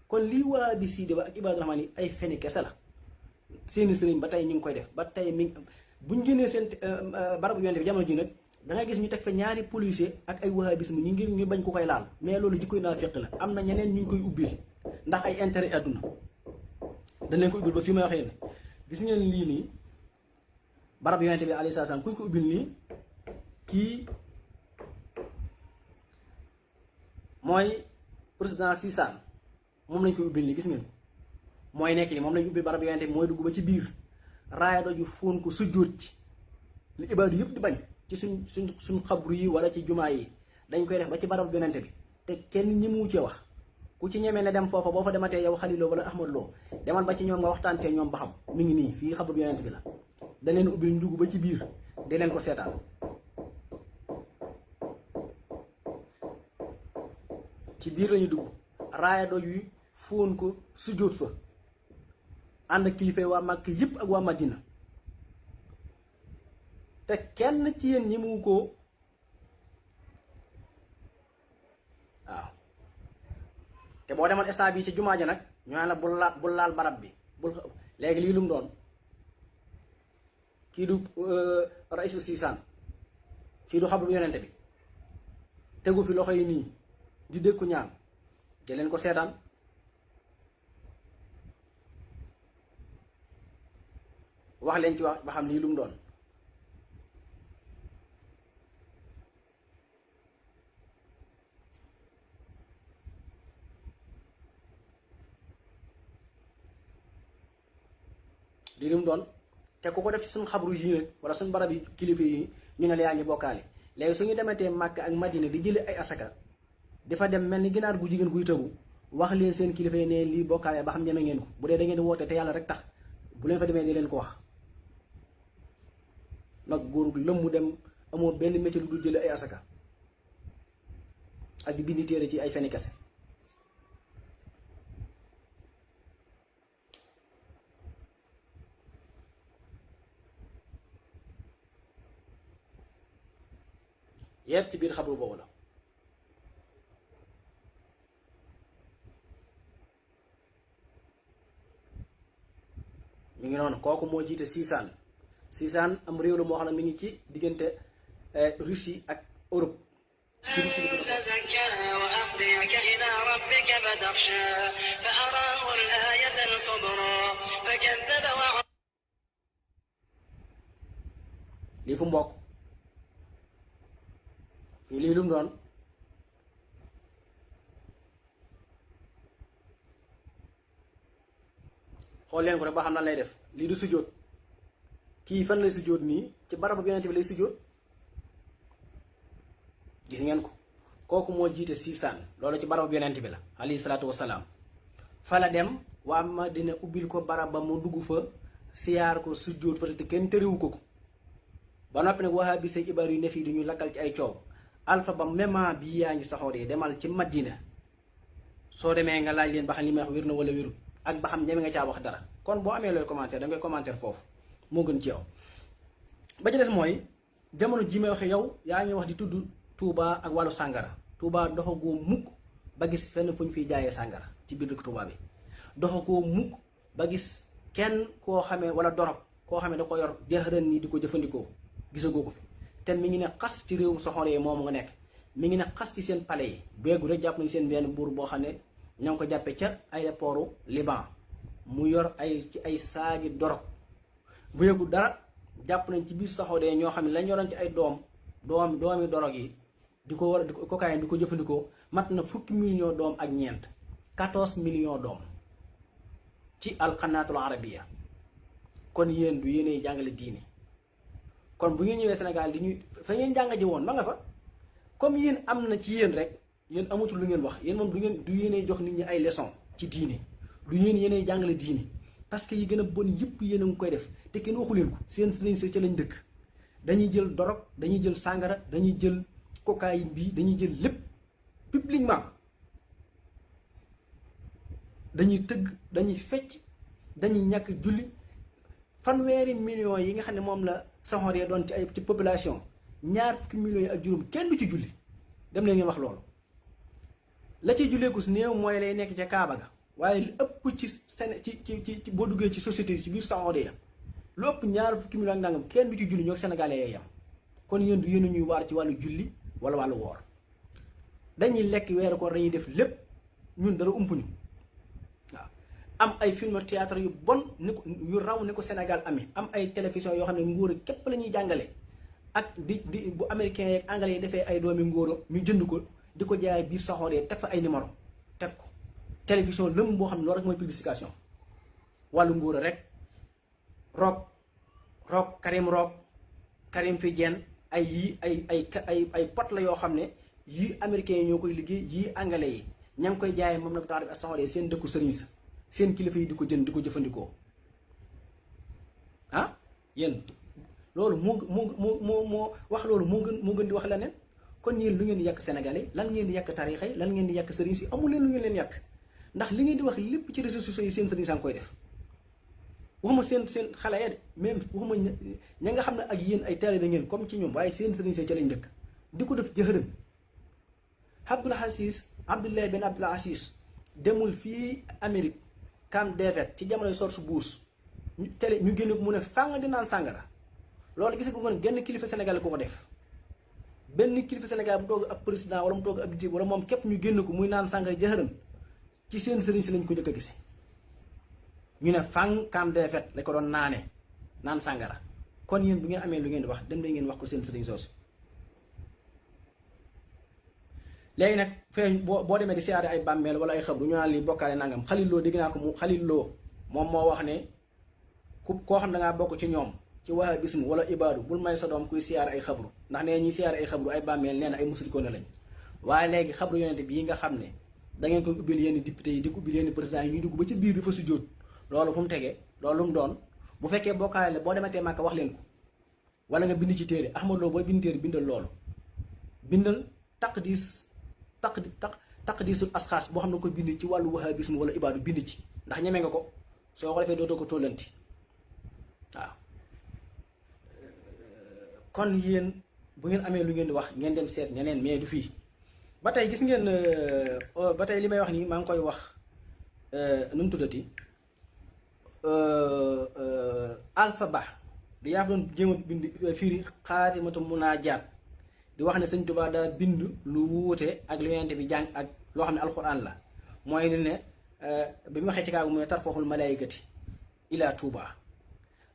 kon lii waa bi siide ba ak Ibaadu Rahmaan yi ay feni kese la seeni sëriñ ba tey ñu ngi koy def ba tey buñ génnee seen barabu yonente bi jamono ji nag da ngay gis ñu teg fa ñaari policier ak ay wahabisme ñu ngir ñu bañ ko koy laal mais loolu jikkoy naa féq la am na ñeneen ñu ngi koy ubbil ndax ay intérêt àdduna dañ leen ko ubbil ba fii may waxee ne gis ngeen lii nii barab yonente bi alayhi salaam kuñ ko ubbil nii kii mooy président Sisaan moom lañ koy ubbil nii gis ngeen mooy nekk nii moom lañ ubbil barab yonente bi mooy dugg ba ci biir raaya doju fóon ko sujjóot ci li ibaadu yëpp di bañ ci suñ xabru yi wala ci jumaa yi dañ koy def ba ci barab yonente bi te kenn ñi mu cee wax ku ci ñemee ne dem foofa boo fa dematee yow Xaliloo wala Ahmad Lo demal ba ci ñoom nga waxtaantee ñoom ba xam mi ngi nii fii xabru yonente bi la da leen ubbil njugg ba ci biir di leen ko seetaan ci biir lañu dugg raaya doj yi fóon ko sujjóot fa ànd ak kilifa waa Màkk yëpp ak waa Madina te kenn ci yéen ñi mu ko waaw te boo demoon instant bii ci jumaa ja nag ñu naan la bul laal barab bi léegi lii lu mu doon kii du raisu Sisaan kii du xabru yonente bi tegu fi loxo yi nii di dékku ñaan de leen ko seetaan wax leen ci wax ba xam lii lu mu doon lii lu mu doon te ku ko def ci suñ xabru yii nag wala suñ barab yi kilifa yi ñu ne la yaa ngi bokkaale léegi suñu demetee Màkka ak Madina di jële ay asaka dafa dem mel ni ginaar gu jigéen guy tëbu wax leen seen kilifa yi ne lii bokkaale ba xam ñeme ngeen ko bu dee da ngeen di woote te yàlla rek tax bu leen fa demee di leen ko wax nag góor lëm mu dem amoo benn métier lu dul jële ay asaka ak di bindi téere ci ay feni kese yépp ci biir xabru boobu la mi ngi noonu kooku moo jiite Sisaan am réew la moo xam ne mi ngi ci diggante Russie ak Europe ci Russie bi lii fu mbokk fii lii lu mu doon xool leen ko rek ba xam lan lay def lii du sujjóot kii fan lay sujjóot nii ci barabu yonent bi lay sujjóot gis ngeen ko kooku moo jiite Sisaan loolu ci barabu yonent bi la alayhi salaatu wasalaam fa la dem waa Madina ubbil ko barab ba mu dugg fa siyaar ko sujjóot fa te kenn tëriwu ko ba noppi nag wahabi say ibaar yu ne fii duñu lakkal ci ay coow alpha ba même bii yaa ngi saxoo dee demal ci Madina soo demee nga laaj leen ba xam li may wax wér na wala wérul ak ba xam ñeme nga caa wax dara kon boo amee looy commentaire da ngay commentaire foofu moo gën ci yow. ba ci des mooy jamono ji may waxe yow yaa ngi wax di tudd Touba ak wàllu sàngara Touba doxagoo mukk ba gis fenn fu ñu fiy jaayee sàngara ci biir dëkk Touba bi doxagoo mukk ba gis kenn koo xamee wala dorog koo xamee da ko yor jeexërën nii di ko jëfandikoo gisagoo ko fi te mi ngi ne xas ci réewum soxore yi moomu nga nekk mi ngi ne xas ci seen palais yi beegu rek jàpp nañ seen benn buur boo xam ne ñoo ngi ko jàppee ca aéroportu Liban mu yor ay saagi dorog bu yëgu dara jàpp nañ ci biir saxoodee ñoo xam ne lañ yoroon ci ay doomi dorog yi di ko war di cocaïne di ko jëfandikoo mat na 10 millions doom ak ñeent 14 millions doom ci alxanaatul arabiya kon yéen du yéenay jàngale diine kon bu ngeen ñëwee Sénégal di ñuy fa ngeen jàng ji woon ma nga fa comme yéen am na ci yéen rek yéen amatul lu ngeen wax yéen moom du yéenay jox nit ñi ay leçon ci diine du yéenay jàngale diine parce que yi gën a bon yëpp yéen a ngi koy def te kenn waxu leen ko seen sëriñ sa ca lañ dëkk dañuy jël dorog dañuy jël sàngara dañuy jël cocaïne bi dañuy jël lépp publiquement dañuy tëgg dañuy fecc dañuy ñàkk julli fanweeri millions yi nga xam ne moom la saxooree doon ci population ñaar fukki millions yi ak juróom kenn du ci julli dem leen ngeen wax loolu la ci julleeku si néew mooy lay nekk ca Kaaba ga waaye li ëpp ci boo duggee ci société ci biir saxooree ya lu ëpp ñaar fukki millions ak nangam kenn du ci julli ñoo sénégalais yee yam kon yéen du yéen ñuy waar ci wàllu julli wala wàllu woor dañuy lekk weeru ko dañuy def lépp ñun dara umpuñu waaw am ay film théâtre yu bon ni ko yu raw ni ko Sénégal amee am ay télévision yoo xam ne ngóor képp la ñuy jàngale ak di bu américains yeeg anglais yi defee ay doomi ngóoro ñu jënd ko di ko jaay biir saxooree teg fa ay numéro teg ko télévision lëm boo xam ne loolu rek mooy publication wàllu ngóoro rek roog Karim fi jenn ay yii ay pot la yoo xam ne yii américains yi ñoo koy liggéey yii anglais yi ña ngi koy jaayee moom nag tax saxooree seen dëkku sëriñ sa seen kilifa yi di ko jënd di ko jëfandikoo ah yéen loolu moo wax loolu moo gën di wax leneen kon yéen lu ngeen di yàq sénégalais lan ngeen di yàq tarixa yi lan ngeen di yàq sëriñ si amul leen lu ngeen leen yàq ndax li ngeen di wax lépp ci réseaux sociaux yi seen sëriñ saa ngi koy def waxuma seen xale ya de même waxuma ña nga xam ne ak yéen ay taalibe ngeen comme ci ñoom waaye seen sëriñ see ca lañ dëkk di ko def jëxërën Abdullah Ben Abdul Aziz demul fii Amérique Camp David ci jamonoy George Bush ñu génne ko mu ne fàng di naan sàngara loolu gis nga ko genn kilifa Sénégal ko def benn kilifa Sénégal bu toog ab président wala mu toog ab jiw wala moom képp ñu génn ko muy naan sàngara jëxërën ci seen sëriñ si lañ ko njëkk a gis ñu ne fàng Camp David la ko doon naan sàngara kon yéen bu ngeen amee lu ngeen di wax dem la ngeen wax ko seen sëriñ soosu. léegi nag feeñ boo demee di siyaare ay bàmmeel wala ay xabru ñu naan lii bokkaale nangam Xalil Lo dégg naa ko Xalil Lo moom moo wax ne koo xam da ngaa bokk ci ñoom ci wahabisme wala ibaadu bul may sa doom kuy siyaare ay xabru ndax nee ñuy siyaare ay xabru ay bàmmeel nee na ay musrikoon lañ waaye léegi xabru yonente bii nga xam ne da ngeen koy ubbil yenn député yi di ko ubbil yenn président yi ñuy dugg ba ci biir di fa sujjóot loolu fu mu tegee loolu lu mu doon bu fekkee bokkaale la boo dematee Màkka wax leen ko wala nga bind ci téere Ahmad Lo booy bind téere bindal loolu bindal taqdisul asxaas boo xam ne ko bind ci wàllu wahabisme wala ibaadu bind ci ndax ñeme nga ko soo ko defee dootoo ko tollanti waaw kon yéen bu ngeen amee lu ngeen di wax ngeen dem seet ñeneen mais du fii ba tey gis ngeen ba tey li may wax nii maa ngi koy wax nu mu tuddati Alpha Ba di yaa doon jéem a bind firi xaatimatu munaajaat di wax ne sëñ Tuubaa daa bind lu wuute ak lu yonent bi jàng ak loo xam ne alxuraan la mooy ne bi mu waxee ci kaagu mooy tarfaxul malaayikati ila Tuubaa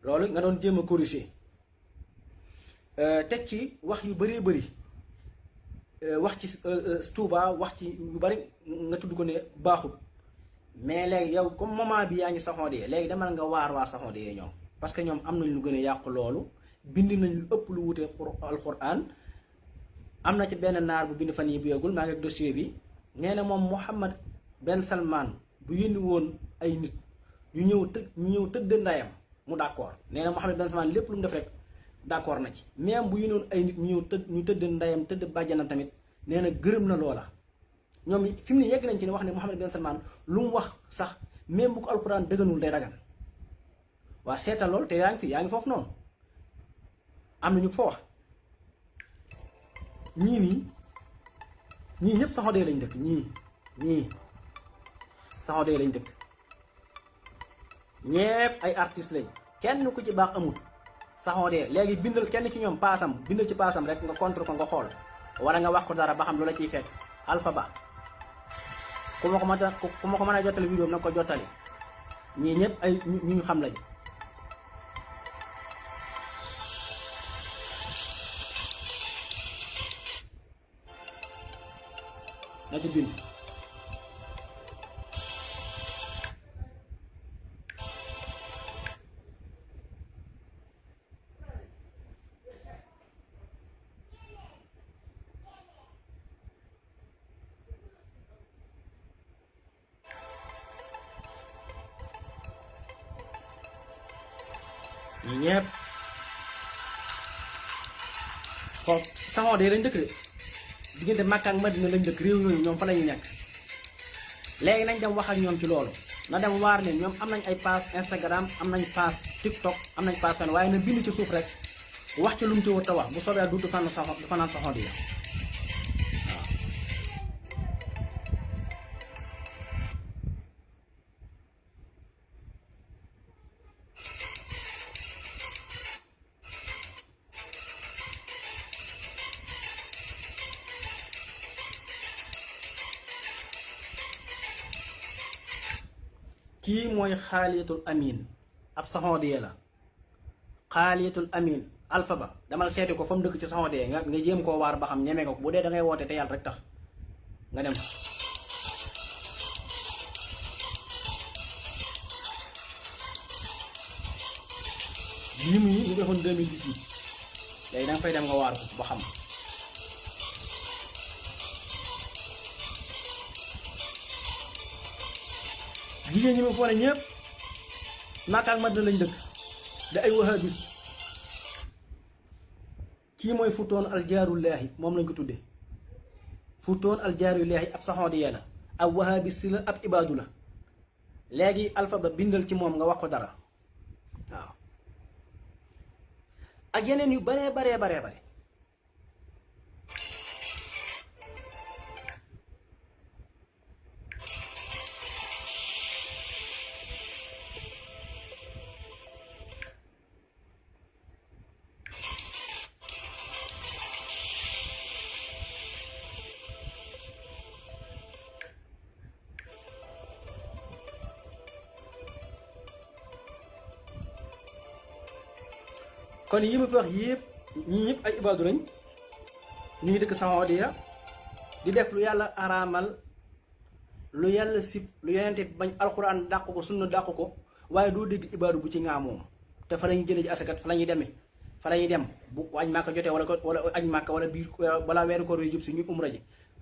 loolu nga doon jéem a corriger teg ci wax yu bëree bëri wax ci Tuubaa wax ci yu bëri nga tudd ko ne baaxul mais léegi yow comme moment bi yaa ngi saxoodee léegi demal nga waar waa saxoodee ñoom parce que ñoom am nañ lu gën a yàqu loolu bind nañ lu ëpp lu wuute alxuraan am na ci benn naar bu bind fan yi bu yegul maa ngi ak dossier bi nee na moom Mohammed Ben Salman bu yónni woon ay nit ñu ñëw tëdd ndayam mu d'accord nee na Mouhamed Ben Salmane lépp lu mu def rek d'accord na ci. même bu yónni woon ay nit ñu tëdd ndayam tëdd bàjjanam tamit nee na gërëm na loola. ñoom fi mu ne yegg nañ ci ne wax ne Mouhamed Ben Salmane lu mu wax sax même bu ko alxuraan dëgganul day dagan waa seetal lool te yaa ngi foofu noonu am na ñu fa wax ñii ñëpp saxodee lañ dëkk ñii saxodee lañ dëkk ñepp ay artistes lañ kenn ku ci baax amul saxodee léegi bindal kenn ci ñoom paasam bindal ci paasam rek nga contre ko nga xool wala nga wax ko dara ba xam lu la ciy fekk Alpha Ba ku ma ko mën a jottali vidéo nag ko jottali ñii ñëpp ay ñu xam lañ na ci bind ñi ñëpp foofu saxoo de lañ dëkk de diggante Makka ak Madina lañ dëkk réew yooyu ñoom fa la ñuy nekk léegi nañ dem wax ak ñoom ci loolu na dem waar leen ñoom am nañ ay page Instagram am nañ page TikTok am nañ page fen waaye na bind ci suuf rek wax ci lu mu ci wër te wax bu soobee du fanaan saxoo di la waaw. kii mooy xaaliyatul amin ab saxoodee la xaaliyatul amin Alpha Ba damal seeti ko fa mu dëkk ci saxoodee nga jéem koo waar ba xam ñeme nga ko bu dee da ngay woote te yàlla rek tax nga dem bii mu ngi defoon 2018 léegi da nga fay dem nga waar ko ba xam jigéen ñi ma foone ñëpp Makka ak Madina lañ dëkk da ay wahabiste kii mooy futoon aljaarullaahi moom lañ ko tuddee futoon aljaarullaahi ab saxoodiya la ab wahabiste la ab ibaadu la léegi Alpha Ba bindal ci moom nga wax ko dara waaw ak yeneen yu baree kon yi ma fi wax yëpp ñii ñëpp ay ibaadu lañ ñu ngi dëkk Saoudia di def lu yàlla araamal lu yàlla sib lu yonente bañ alxuraan dàq ko sunna dàq ko waaye doo dégg ibaadu bu ci ngaa moom te fa la ñuy jëlee ji asakat fa la ñuy demee fa la ñuy dem bu añ màkka jotee wala añ màkka wala biir wala weeru koor yu jub si ñu umra ji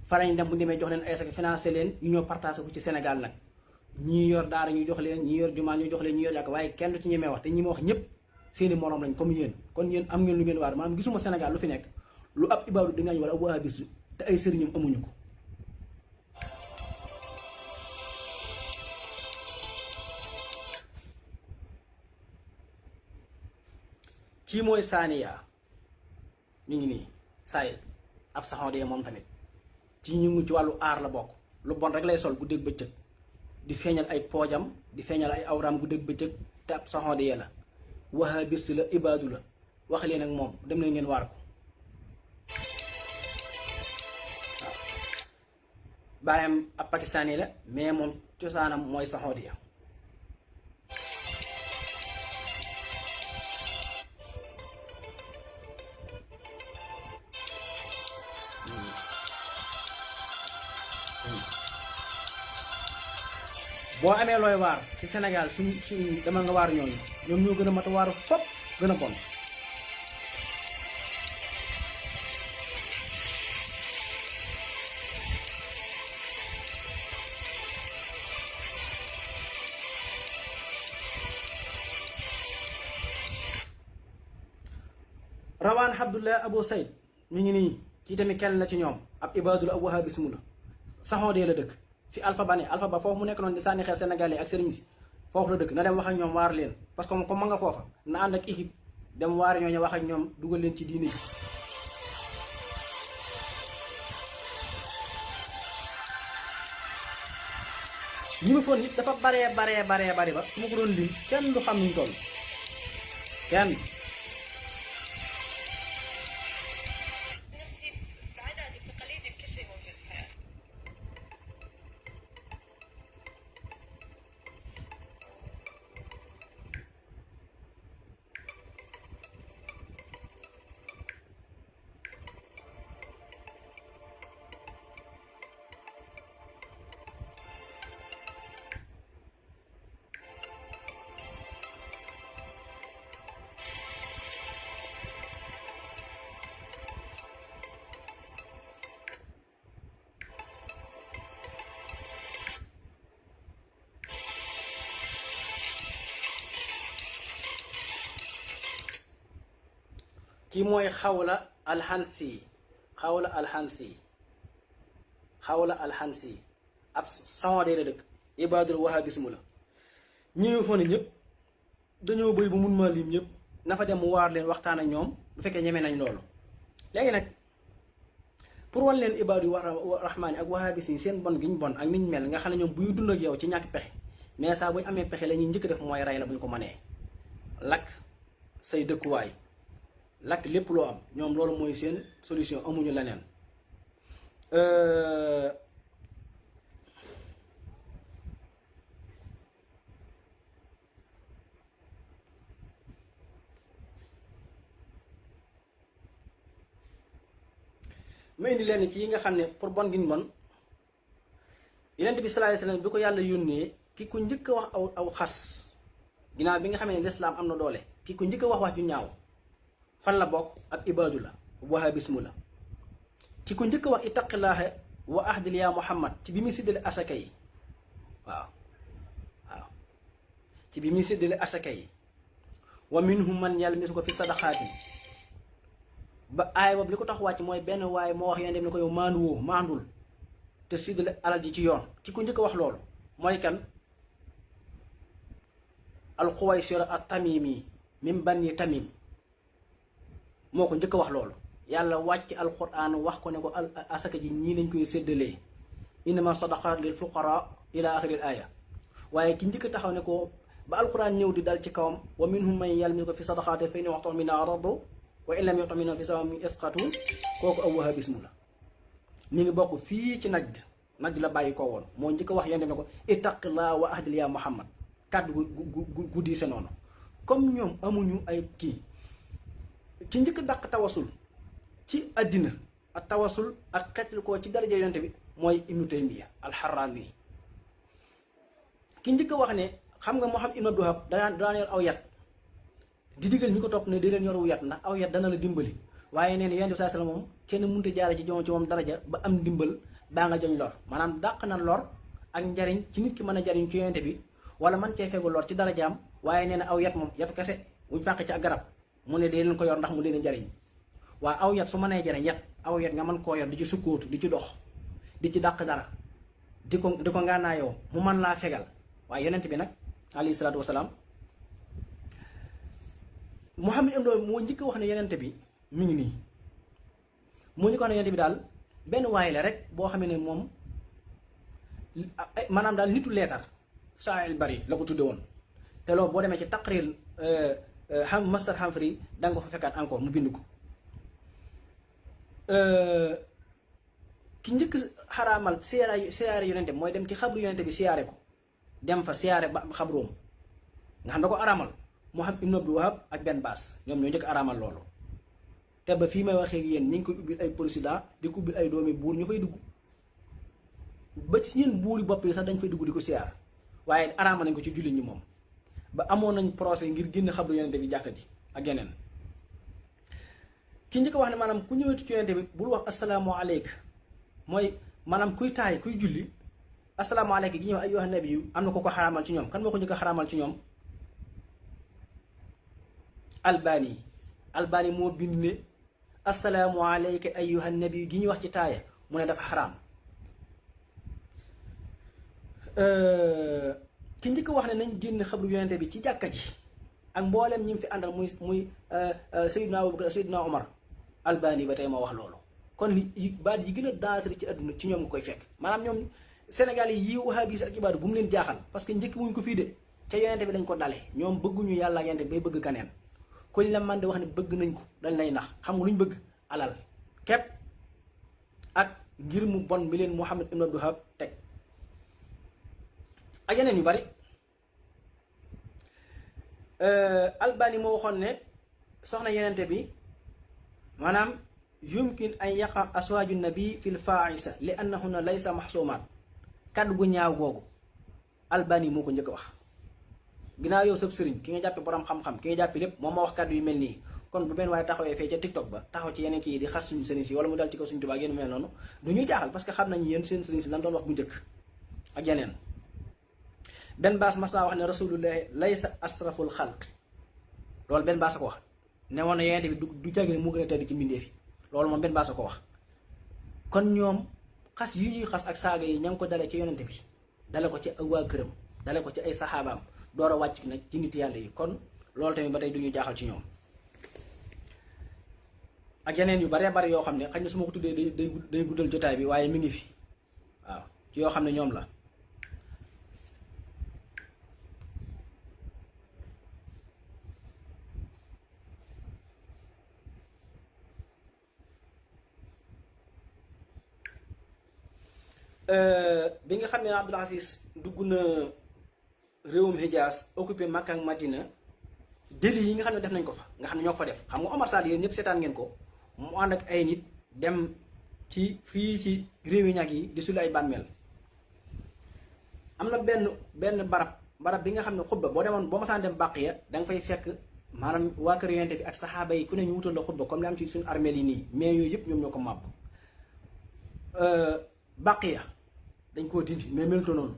fa la ñuy dem bu ñu demee jox leen ay asaka financé leen ñu ñoo partagé ko ci Sénégal nag ñii yor daara ñu jox leen ñii yor jumaa ñu jox leen ñii yor jàkk waaye kenn du ci ñemee wax te ñi ma wax ñëpp seeni morom lañ comme yéen kon yéen am ngeen lu ngeen waar maanaam gisuma Sénégal lu fi nekk lu ab ibaadu di ngañ wala ab wahabis te ay sëriñam amuñu ko kii mooy Saniya mi ngi nii Saïd ab saxoodee moom tamit ci ñu ngi ci wàllu aar la bokk lu bon rek lay sol guddeeg bëccëg di feeñal ay poojam di feeñal ay awraam guddeeg bëccëg te ab saxoodee la wahabis la ibaadu la wax leen ak moom dem leen ngeen waar ko waaw baayam ab pakistaani la mais moom cosaanam mooy saxoodiya boo amee looy waar ci Sénégal suñ demal nga waar ñooñu ñoom ñoo gën a mat a waar fopp gën a bon rawaan Abdullah Abu Sayd mi ngi nii kii tamit kenn la ci ñoom ab ibadul ab wahabismu la saxoo dee la dëkk fi Alpha Ba ne Alpha Ba foofu mu nekk noonu di sànni xeer Sénégalais ak sëriñ si foofu la dëkk na dem wax ak ñoom waar leen parce que comme ma nga foofa na ànd ak équipe dem waar ñooñu wax ak ñoom dugal leen ci diine ji. ñi ma foon nit dafa baree bari ba su ma ko doon lim kenn du xam nuñ toll kenn. kii mooy xawla alxansi ab sawandee la dëkk ibadul wahabismu la ñëwee foo ne ñëpp dañoo bëri bu mun maa lim ñëpp na fa dem mu waar leen waxtaan ak ñoom bu fekkee ñeme nañ loolu. léegi nag pour wan leen ibadu rahmaani ak wahabis yi seen bon gi ñu bon ak niñ mel nga xam ne ñoom buy dund ak yow ci ñàkk pexe mais saa bu ñu amee pexe la ñuy njëkk def mooy rey la bu ñu ko mënee lakk say dëkkuwaay lakk lépp loo am ñoom loolu mooy seen solution amuñu leneen. ma indi leen ci yi nga xam ne pour bon giñ bon Yonent bi sallallahu alayhi wasallam bi ko yàlla yónnee ki ko njëkk a wax aw xas ginnaaw bi nga xam ne lislaam am na doole ki ko njëkk a wax ju ñaaw fan la bokk ab ibaadu la wahabismu la. ki ko njëkk a wax ittaqillaaha wa ahdil yaa Muhammad ci bi muy séddale asaka yi waaw ci bi muy séddale asaka yi wa minhum man yalmisu ko fi sadaqaati ba aay boobu li ko tax wàcc mooy benn waaye moo wax yéen dem ne ko yow maandul te séddale alal ji ci yoon. ki ko njëkk a wax loolu mooy kan alxuwaysira at tamimi min bani tamim moo ko njëkk a wax loolu. yàlla wàcc alquran wax ko ne ko asaka ji ñii lañ koy séddalee innama sadaqat lil fuqara ila axiril aya waaye ki njëkk taxaw ne ko ba alquran ñëw di dal ci kawam wa minhum man yalmisu ko fi sadaqati fa in u'tu minha radu wa in lam yu'tu minha fi sawa min isqatu kooku ab wahabismu la. mi ngi bokk fii ci najd la bàyyi ko woon moo njëkk wax yende ne ko ittaqillah wa ahdil ya Muhammad kàddu gu diise noonu. comme ñoom amuñu ay kii ki njëkk dàq tawasul ci àddina ak tawasul ak xeetli ko ci daraja yonent bi mooy Ibnu Taymiya al-Harrani. ki njëkk wax ne xam nga Muhammad ibn Abdul Wahhab daan yor aw yat di digal ñi ko topp ne di leen yoru yat ndax aw yat dana la dimbali waaye nee na yonent bi sallallahu alayhi wasallam moom kenn mënut a jaare ci moom daraja ba am dimbal baa nga joñ lor maanaam dàq na lor ak njariñ ci nit ki mën a jariñ ci yonent bi wala man cee fegu lor ci darajaam waaye nee na aw yat moom yatu kese buñ fàq ci ak garab mu ne dee leen ko yor ndax mu leen a njariñ. waa aw yat su mënee jariñ aw yat nga mën koo yor di ci sukkootu di ci dox di ci dàq dara di ko ngànnaayoo mu mën laa fegal waaye yonent bi nag alayhi salaatu wasalaam Muhammad ibn Abdul moo njëkk wax ne yonent bi mi ngi nii moo njëkk wax ne yonent bi daal benn waay la rek boo xam ne moom maanaam daal nitu leetar saa'il bari la ko tudde woon te loolu boo demee ci taqrir Master Humphrey da nga ko fa fekkaat encore mu bind ko. ki njëkk xaraamal siyaare yonente mooy dem ci xabru yonente bi siyaare ko dem fa siyaare ba xabroom nga xam ne ko araamal Muhammad ibn Abdul Wahhab ak benn baas ñoom ñoo njëkk araamal loolu. te ba fii may waxee yéen ñu ngi koy ubbil ay président di ko ubbil ay doomi buur ñu fay dugg ba ci ñeen buuri bopp yi sax dañ fay dugg di ko siyaar waaye araamal nañ ko ci jullit ñi moom ba amoon nañ procès ngir génn xabru yonente bi jàkka ji ak yeneen. ki njëkk wax ne maanaam ku ñëwati ci yonente bi bul wax asalaamu aleyka mooy maanaam kuy taay kuy julli asalaamu aleyka gi ñëw ayyuha nabiyyu am na ko xaraamal ci ñoom kan moo ko njëkk a xaraamal ci ñoom Albani Albani moo bind ne assalaamu alayka ayyuhan nabi gi ñuy wax ci taaya mu ne dafa xaraam. ki njëkk wax ne nañ génn xabru yonente bi ci jàkka ji ak mboolem ñi mu fi àndal muy Seydina Abubakar Seydina Omar, Albani ba tey moo wax loolu. kon li baat yi gën a dansé ci àdduna ci ñoom nga koy fekk. maanaam ñoom Sénégal yi wahabis ak ibaadu bu mu leen jaaxal, parce que njëkk wuñ ko fii de ca yonente bi dañ ko dale. ñoom bëgguñu yàlla ak yonente bi bay bëgg kaneen. koñ la man di wax ne bëgg nañ ko dañ lay nax. xam nga luñ bëgg alal képp ak ngir mu bon mi leen Muhammad ibn Abdul Wahhab teg ak yeneen yu bari. Albani moo waxoon ne soxna yenente bi maanaam yumkin an yaqa aswaaju nabi fil faisa li annahunna laysa maxsumaat. kàddu gu ñaaw googu Albani moo ko njëkk a wax. ginnaaw yow sëb sëriñ ki nga jàppe borom xam-xam ki nga jàppe lépp moom ma wax kàddu yu mel nii, kon bu benn waaye taxawee fee ca TikTok ba taxaw ci yeneen kii di xas suñu sëriñ si wala mu dal ci kaw suñu tubaab yéen mel noonu du ñuy jaaxal, parce que xam nañu yéen seen sëriñ si lan doon wax bu njëkk ak yeneen. benn baas mas naa wax ne rasulullahi laysa asraful xalq, loolu benn baas a ko wax. ne woon na yenente bi du jàggi ne mu gën a tedd ci mbindeef yi, loolu moom benn baas a ko wax. kon ñoom xas yi ñuy xas ak saaga yi ña ngi ko dale ci yonente bi, dale ko ci waa këram, dale ko ci ay saxaabaam, door a wàcc nag ci nit yàlla yi. kon loolu tamit ba tey du ñu jaaxal ci ñoom. ak yeneen yu baree bari yoo xam ne xëy na su ma ko tuddee day guddal jotaay bi, waaye mi ngi fi waaw ci yoo xam ne ñoom la. bi nga xam ne Abdul Aziz dugg na réewum Hijaas occupé Makka ak Madina, délit yi nga xam ne def nañ ko fa nga xam ne ñoo ko fa def. xam nga Omar Sall yéen ñëpp seetaan ngeen ko, mu ànd ak ay nit dem ci fii ci réewi ñag yi di suli ay bàmmeel. am na benn barab bi nga xam ne xutba boo demoon boo masaan dem Baqiya da nga fay fekk maanaam waa kër yonente bi ak saxaaba yi ku ne ñu wutal la xutba comme li am ci suñu armeel yi nii, mais yooyu yëpp ñoom ñoo ko màbb. Baqiya dañ koo dindi mais melutoo noonu.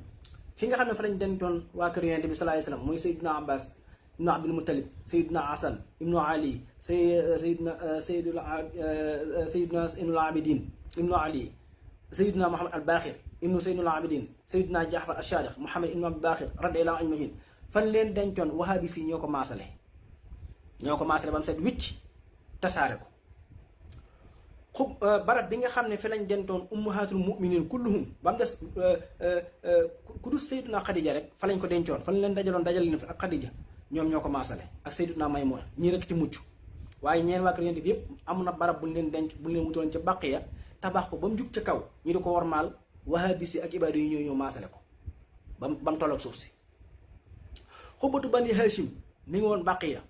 fi nga xam ne fa lañ dentoon waa kër yonente bi sallallahu alayhi wasallam muy Seydina Abbas ibnu Abdul Muttalib, Seydina Hasan ibnu Ali, Seydina Ibnul Abidin ibnu Ali, Seydina Muhammad al Baqir ibnu Seydinul Abidin, Seydina Jaafar al Sadiq Muhammad ibnu Abi Baqir radiyallahu anhum ajmaïn. fan leen dencoon wahabis yi ñoo ko maasale ba mu set wicc tasaare ko. barab bi nga xam ne fi lañ dentoon ummahatul muminin kulluhum ba mu des ku dul Seydina Khadija rek fa lañ ko dencoon, fa lañ leen dajale leen fi ak Khadija, ñoom ñoo ko maasale ak Seydina Maymuna, ñii rek ci mucc. waaye ñeen waa kër yonent bi yëpp am na barab buñ leen denc buñ leen wutoon ca Baqiya tabax ko ba mu jug ca kaw ñu di ko wormaal. wahabis yi ak ibaadu yi ñoo maasale ko ba mu tolloog suuf si. xubbatu bani Hashim mi ngi woon Baqiya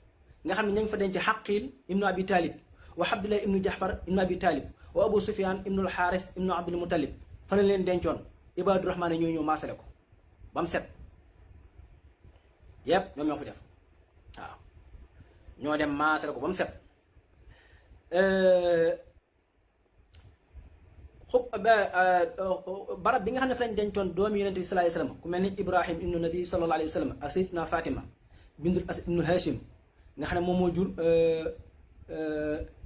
nga xam ne ña ngi fa denc Xaqil ibnu Abi Talib wa Abdullah ibnu Jahfar ibnu Abi Talib wa Abu Sufyan ibnu al-Haris ibnu Abdul Muttalib, fa lañ leen dencoon. ibaadu rahmaan ñoo ñëw maasale ko ba mu set. yëpp ñoom ñoo ko def waaw, ñoo dem maasale ko ba mu set. barab bi nga xam ne fa lañ dencoon doomi yonente bi sallallahu alayhi wasallam ku mel ni Ibrahim ibnu Nabi sallallahu alayhi wasallam ak Sayyidatuna Fatima bintul Asad ibnu Hashim nga xam ne moom moo jur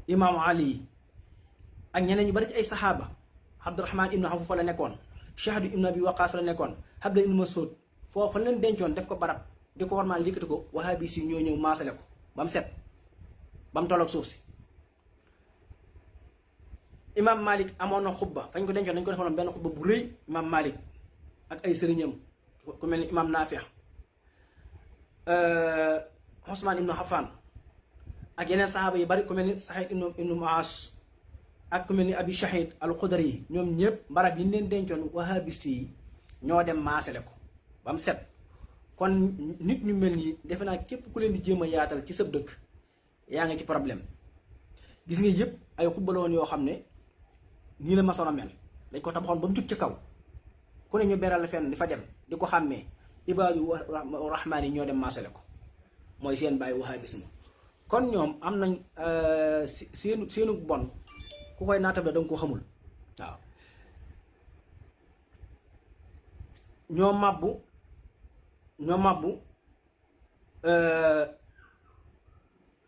imaamu Ali ak ñeneen ñu bari ci ay saxaaba. Abdurahman ibnu Awf fa la nekkoon, Shahdu ibnu Abi Waqaas fa la nekkoon, Habla ibnu Mas'ud foofu fa leen dencoon def ko barab di ko war maa likkati ko. wahabis yi ñoo ñëw maasale ko ba mu set ba mu tolloog suuf si. Imam Malik amoon na xubba fañ ko dencoon dañ ko defoon benn xubba bu rëy. Imam Malik ak ay sëriñam ku mel ni Imam Nafi, Usmaan ibnu Affan ak yeneen saxaaba yu bari ku mel ni Saïd ibnu Muaaz ak ku mel ni Abi Shahid al-Khudri yi, ñoom ñëpp barab yi ñu leen dencoon wahabis yi ñoo dem maasale ko ba mu set. kon nit ñu mel nii defe naa képp ku leen di jéem a yaatal ci sab dëkk yaa ngi ci problème. gis nga yëpp ay xubbaloon yoo xam ne nii la masoon a mel, dañ ko tabaxoon ba mu jug ci kaw ku ne ñu beral la fenn di fa dem di ko xàmmee. ibaadu rahmaan yi ñoo dem maasale ko, mooy seen bàyyi wahabisme. kon ñoom am nañ seenu bon ku koy naatable da nga ko xamul waaw. ñoo mabbu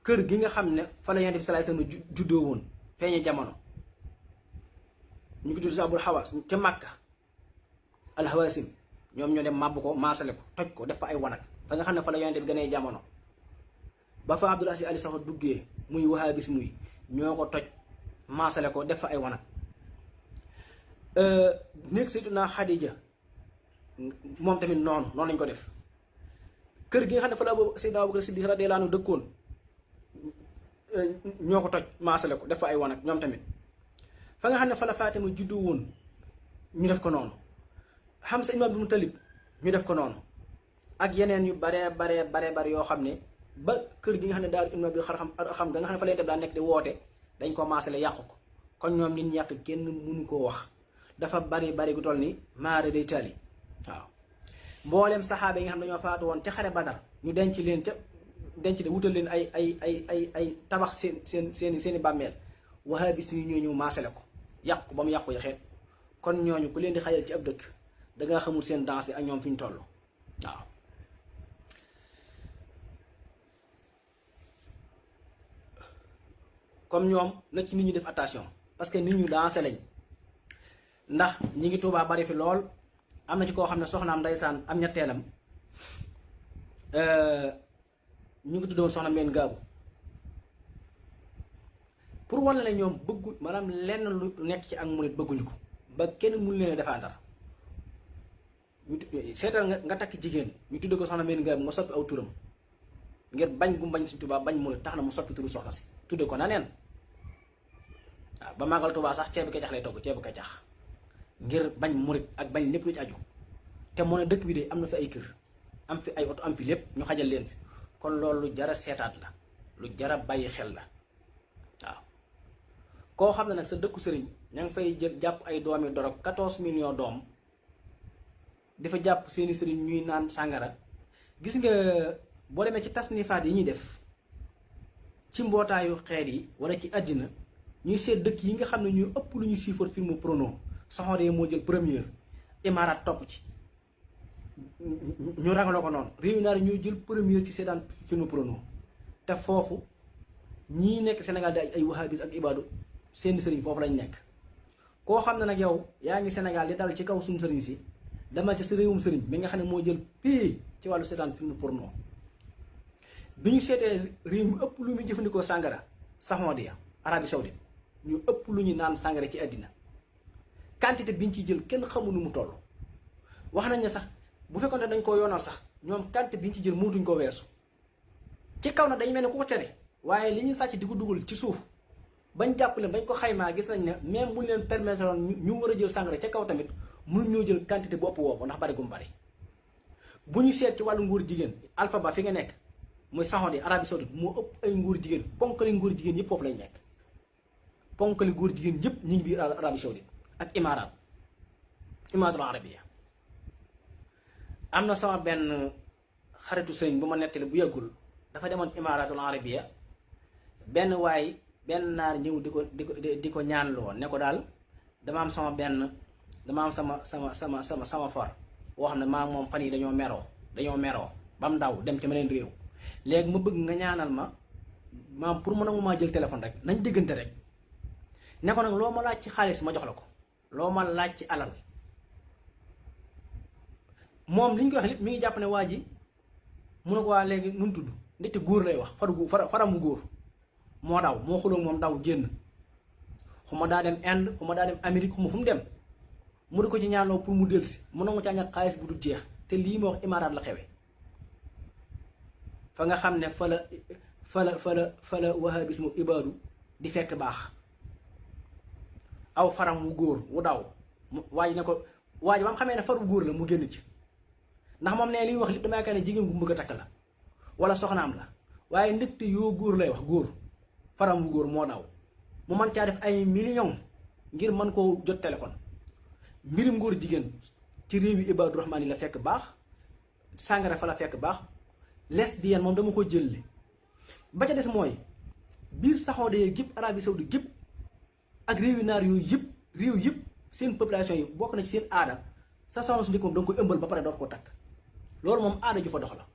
kër gi nga xam ne fa la Yonent bi sallallahu alayhi wasallam juddoo woon feeñe jamono ñu ko tudd Sabul Xawaas ca Màkka alxawaasim ñoom ñoo dem màbb ko maasale ko toj ko def fa ay wanag fa nga xam ne fa la Yonent bi gënee jamono ba fa Abdul Aziz Ali Sax duggee muy wahabis muy ñoo ko toj maasale ko def fa ay wanag néeg Sayyiduna Xadija moom tamit noonu lañ ko def kër gi nga xam ne fa la Sayyidina Abubakar Siddiq radiyallahu anhu dëkkoon ñoo ko toj maasale ko def fa ay wanag ñoom tamit fa nga xam ne fa la Fatima juddu woon ñu def ko noonu Hamza ibn Abdul Muttalib ñu def ko noonu ak yeneen yu bare yoo xam ne ba kër gi nga xam ne daal ibn Abi Xarxam xam nga xam ne fa leen def daa nekk di woote dañ ko maasale yàqu ko kon ñoom nit ñi yàq kenn mënu koo wax dafa bari gu toll ni maare day tali waaw mboolem saxaaba yi nga xam ne dañoo faatu woon ca xare Badar ñu denc leen de wutal leen ay tabax seeni bàmmeel wahabis yi ñoo ñëw maasale ko yàqu ba mu yàqu yaxeet kon ñooñu ku leen di xajal ci ab dëkk dangaa xamul seen danse ak ñoom fi ñu toll waaw comme ñoom na ci nit ñi def attention parce que nit ñu danse lañ ndax ñi ngi Tuubaa bari fi lool am na ci koo xam ne soxnaam ndeysaan am ñetteelam ñu ngi tuddoon soxna Mbène Gaabu pour wan la ñoom bëggu maanaam lenn lu nekk ci ak murit bëgguñu ko ba kenn mun leen a défendre seetal nga takk jigéen ñu tudde ko soxna Mbène Gaabu nga soppi aw turam ngir bañ gu bañ Sëñ Tuubaa bañ murit tax na mu soppi turu soxna si tudde ko na neen waaw ba màggal Tuubaa sax ceebu kecax lay togg ceebu kecax ngir bañ murit ak bañ lépp lu ci aju te moo ne dëkk bi de am na fi ay kër am fi ay oto am fi lépp ñu xajal leen fi kon loolu lu jara seetaat la lu jara bàyyi xel la waaw koo xam ne nag sa dëkku sëriñ ña ngi fay jël jàpp ay doomi dorog 14 millions doom dafa jàpp seeni sëriñ ñuy naan sàngara gis nga boo demee ci tasnifaat yi ñuy def ci mbootaayu xeet yi wala ci àddina ñuy seet dëkk yi nga xam ne ñuy ëpp lu ñu siifar film prono Saxoodee moo jël première Imaaraat topp ci ñu rangaloo ko noonu réew naar ñooy jël première ci seetaan film prono te foofu ñii nekk Sénégal di ay wahabis ak ibaadu seeni sëriñ foofu lañ nekk koo xam ne nag yow yaa ngi Sénégal di dal ci kaw suñu sëriñ si dama ci sa réewum sëriñ mi nga xam ne moo jël pay ci wàllu seetaan film porno bi ñu seetee réew mi ëpp lu muy jëfandikoo sàngara Saxoodee Arabie Saoudite ñu ëpp lu ñu naan sàngara ci àddina quantité bi ñu ciy jël kenn xamul nu mu toll wax nañ ne sax bu fekkoon ne dañ koo yoonal sax ñoom quantité bi ñu ci jël mënutuñ ko weesu ci kaw na dañ mel ne ku ko tere waaye li ñuy sàcc di ko dugal ci suuf bañ jàpp leen bañ ko xaymaa gis nañ ne même buñ leen permettre ñu war a jël sàngara ca kaw tamit mënuñ ñoo jël quantité bu ëpp woo ndax bari gu mu bari bu ñu seet ci wàllu nguur jigéen Alpha Ba fi nga nekk muy Saxoodee Arabie Saoudite moo ëpp ay nguur jigéen ponkali nguur jigéen yëpp foofu lañ nekk ponkali nguur jigéen yëpp ñu ngi biir Arabie Saoudite ak Imaaratul Arabiya am na sama benn xaritu sëriñ bu ma nettali bu yàggul dafa demoon Imaaratul Arabiya benn naar ñëw di ko ñaanloo ne ko daal dama am sama far wax ne maa moom fan yi dañoo meroo ba mu daw dem ci meneen réew léegi ma bëgg nga ñaanal maam pour mën a maa jël téléphone rek nañ diggante rek ne ko nag loo ma laaj ci xaalis ma jox la ko loo ma laaj ci alal moom li ñu ko wax lépp mi ngi jàpp ne waa ji mu ne ko waa léegi nu mu tudd ndekte góor lay wax faramu góor moo daw moo xuloo moom daw génn xuma daa dem Inde xuma daa dem Amérique xuma fu mu dem mu di ko ci ñaanloo pour mu dellusi mu nangu caa ñàkk xaalis bu du jeex te lii ma wax Imaaraat la xewe fa nga xam ne fa la wahabisme ibaadu di fekk baax aw faram wu góor wu daw waaj ne ko waaj ba mu xamee ne faru góor la mu génn ci ndax moom ne li wax li dama yaakaar ne jigéen gu mu bëgg a takk la wala soxnaam la waaye ndëkte yoo góor lay wax góor faram wu góor moo daw mu mën caa def ay millions ngir mën koo jot téléphone mbirum ngóor jigéen ci réew yi ibaadu rahmaan yi la fekk baax sàngara fa la fekk baax lesbienne moom dama ko jëlle ba ca des mooy biir Saxoodee gépp Arabie Saoudite gépp ak réewi naar yooyu yëpp seen population yi bokk na ci seen aada sa soxna su njëkk moom da nga koy ëmbal ba pare doot koo takk loolu moom aada ju fa dox la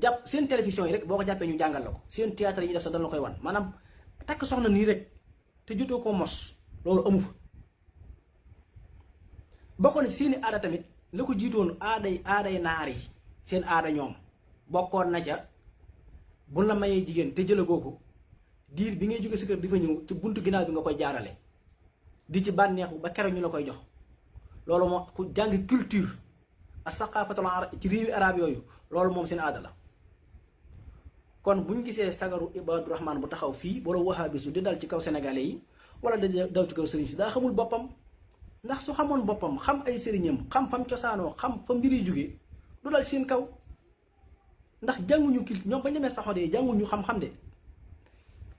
jàpp seen télévision yi rek boo ko jàppee ñu jàngal la ko, seen théâtre yi def sax dañ la koy wan. maanaam takk soxna nii rek te jotoo ko mos loolu amu fa. bokkoon ci seeni aada tamit la ko jiitoon aaday naar yi, seen aada ñoom bokkoon na ca buñ la mayee jigéen te jëlagoo ko diir bi ngay jóge sa kër di fa ñëw ci buntu ginnaaw bi nga koy jaarale di ci bànneexu ba keroog ñu la koy jox. loolu moo ku jàng culture ak saqaafatul arab ci réewi arab yooyu loolu moom seen aada la. kon bu ñu gisee sagaru Ibaadu Rahmaan bu taxaw fii wala wahabisu di dal ci kaw sénégalais yi wala di dal ci kaw sëriñ si daa xamul boppam. ndax su xamoon boppam xam ay sëriñam xam fam cosaanoo xam fa mbiri jóge du dal seen kaw. ndax jànguñu kil ñoom bañ demee saxoo de jànguñu xam-xam de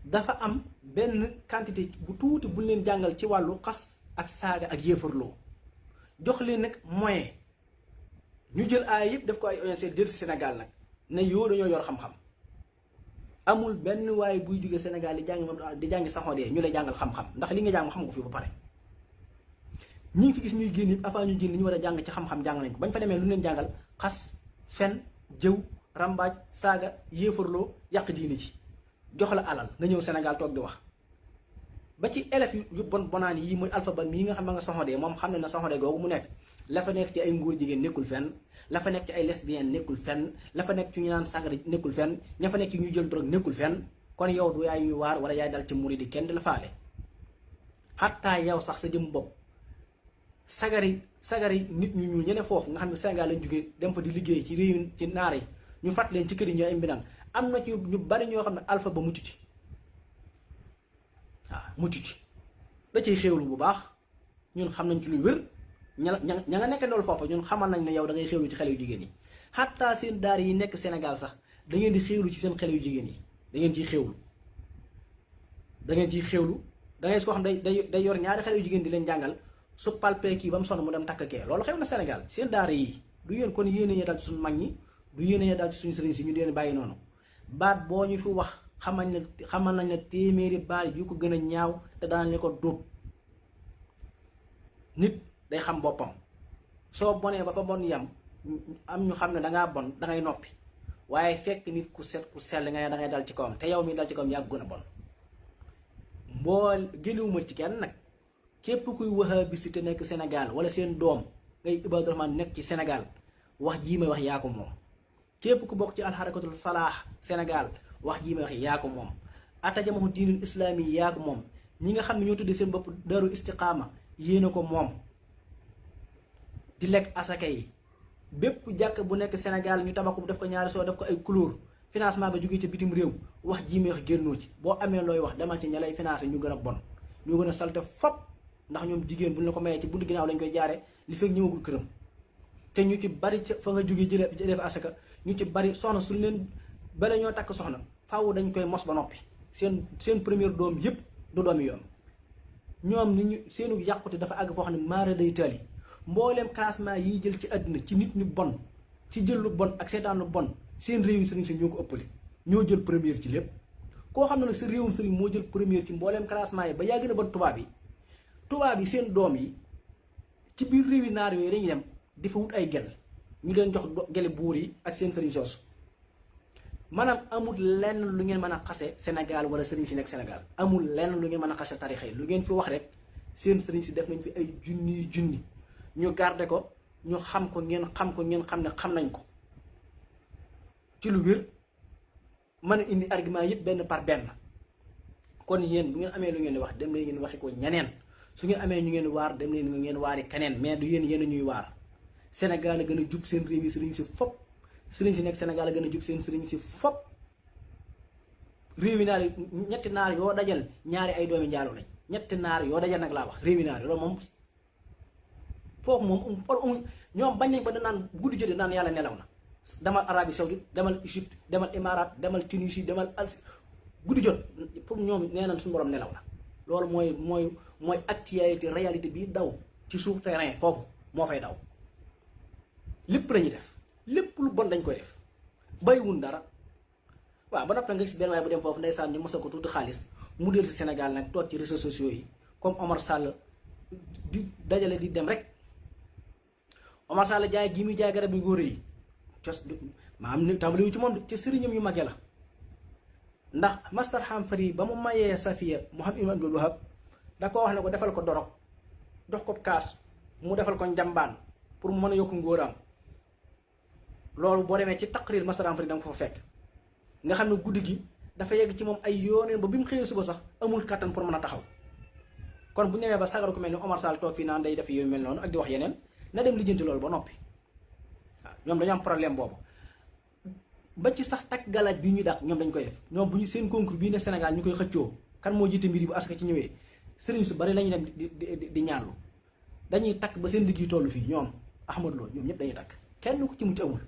dafa am benn quantité bu tuuti buñ leen jàngal ci wàllu xas ak saaga ak yéefarloo jox leen nag moyen ñu jël aay yëpp def ko ay ONG jël si Sénégal nag ne yoo dañoo yor xam-xam. amul benn waaye buy jóge Sénégal di jàngi saxoo de ñu lay jàngal xam-xam ndax li nga jàng xam nga ko fi ba pare. ñi ngi fi gis ñuy génn yëpp avant ñu génn li ñu war a jàng ci xam-xam jàng nañ ko bañ fa demee lu leen jàngal xas fen jëw rambaaj saaga yéefarloo yàq diini ci jox la alal nga ñëw Sénégal toog di wax. ba ci élèves yu bon bonaan yi muy alphabet mii nga xam nga soxodee moom xam ne na soxodee googu mu nekk la fa nekk ci ay ngóor jigéen nekkul fenn, la fa nekk ci ay lesbiennes nekkul fenn, la fa nekk ci ñu naan sàngara nekkul fenn, ña fa nekk ci ñuy jël drogue nekkul fenn. kon yow du yaay ñuy waar wala yaay dal ci murid yi kenn di la faale. xattaa yow sax sa jëm bopp sagari nit ñu ñuul ñene foofu nga xam ne Sénégal lañ jógee dem fa di liggéey ci réew ci naar yi ñu fàtt leen ci kër yi ñu ay mbindaan am na ci ñu bari ñoo xam ne alpha ba mucc ci waaw mucc ci da ciy xéewlu bu baax. ñun xam nañ ci luy wér ña nga nekk loolu foofu ñun xamal nañ ne yow da ngay xéewlu ci xale yu jigéen yi. xattaa seen daar yi nekk Sénégal sax da ngeen di xéewlu ci seen xale yu jigéen yi da ngeen ciy xéewlu da ngay koo xam day yor ñaari xale yu jigéen di leen jàngal su palpee kii ba mu sonn mu dem takk kee. loolu xew na Sénégal seen daara yi du yéen kon yéene ñee dal ci suñu mag ñi du yéene ñee dal ci suñu sëriñ si ñu deen bàyyi noonu. baat boo ñu fi wax xamal nañ ne téeméeri baat yu ko gën a ñaaw te daan ne ko dóob. nit day xam boppam soo bonee ba fa bon yam am ñu xam ne dangaa bon dangay noppi waaye fekk nit ku set ku sell nga ne dangay dal ci kawam te yow mi dal ci kawam yaa gën a bon. génnewuma ci kenn nag képp kuy wahabiste te nekk Sénégal wala seen doom ngay Ibaadu Rahmaan nekk ci Sénégal wax jii may wax yaa ko moom. képp ku bokk ci alxarakatul falaax Sénégal wax jii may wax yaa ko moom. atajamahu diinul islaami yaa ko moom. ñi nga xam ne ñoo tuddee seen bopp daru istiqaama yéena ko moom. di lekk asaka yi bépp jàkk bu nekk Sénégal ñu tabax ko def ko ñaari soo def ko ay couleur financement ba jógee ci bitim réew wax jii may wax génnoo ci. boo amee looy wax demal ci ña lay financé ñu gën a bon ñu gën a salte fop ndax ñoom jigéen bu ñu la ko mayee ci buntu ginnaaw lañ koy jaare li fekk ñëwagul këram. te ñu ci bari fa nga jógee jëlee fa asaka ñu ci bari soxna suñ leen bala ñoo takk soxna faaw dañ koy mos ba noppi seen première doom yëpp du doomi yoon. ñoom ni ñu seenu yàqute dafa àgg foo xam ne maara day taali mbooleem classement yi jël ci àddina ci nit ñu bon ci jël lu bon ak seetaan lu bon seen réewum sëriñ si ñoo ko ëppale ñoo jël première ci lépp. koo xam ne nag sa réewum sëriñ moo jël première ci mbooleem classement yi ba yaa gën a bon tubaab yi seen doom yi ci biir réewi naar yooyu dañuy dem di fa wut ay gel ñu leen jox gele buur yi ak seen sëriñ soosu. maanaam amul lenn lu ngeen mën a xase Sénégal wala sëriñ si nekk Sénégal amul lenn lu ngeen mën a xase tarixa yi lu ngeen fi wax rek seen sëriñ si def nañ fi ay junni ñu garde ko ñu xam ko ngeen xam ne xam nañ ko ci lu wér mën a indi argument yëpp benn par benn. kon yéen bu ngeen amee lu ngeen di wax dem leen ngeen waxi ko ñeneen su ngeen amee ñu ngeen waar dem leen ngeen waari keneen mais du yéen ñuy waar. Sénégal a gën a jub seen réew yi sëriñ si fop sëriñ si nekk Sénégal a gën a jub seen sëriñ si fop réewi naar yi ñetti naar yoo dajal ñaari ay doomi njaalo lañ ñetti naar yoo dajal nag laa wax réewi naar yi loolu moom foofu moom ñoom bañ nañ ba danaan guddi jotee naan yàlla nelaw na. demal Arabie Saoudite demal Égypte demal Émirats demal Tunisie demal guddi jot pour ñoom nee nañ suñu borom nelaw na. loolu mooy actualité réalité bii daw ci suuf terrain foofu moo fay daw lépp lañuy def lépp lu bon dañ koy def bàyyiwun dara. waaw ba noppi nga gis benn waaye bu dem foofu ndeysaan ñu mosal ko tuuti xaalis mu dellu si Sénégal nag toog ci réseaux sociaux yi comme Omar Sall di dajale di dem rek. Omar Sall jaay gi muy jaay garab yu góor yi maam ni tàmbaliwu ci moom ci sëriñam yu magee la. ndax Mastar Hamfari ba mu mayee Safiya Muhammad ibn Abdul Wahab da ko wax ne ko defal ko dorog jox ko kaas mu defal ko njambaan pour mu mën a yokku ngóoraam. loolu boo demee ci taqrir Mastar Hamfari da nga ko fa fekk nga xam ne guddi gi dafa yegg ci moom ay yooneen ba bi mu xëyee suba sax amul kattan pour mën a taxaw. kon bu ñëwee ba sagaru ko mel ni Omar Sall toog fii naan day def yu mel noonu ak di wax yeneen na dem lijjanti loolu ba noppi waaw ñoom dañu am problème boobu. ba ci sax takk galaaj bi ñu dàq ñoom dañ koy def ñoom bu ñu seen concours bii ne Sénégal ñu koy xëccoo kan moo jiite mbir yi bu aska ci ñëwee sëriñ su bari lañuy dem di ñaanlu dañuy takk ba seen liggéey tollu fii ñoom Ahmad Lo ñoom ñëpp dañuy takk kenn ku ci mucc amul.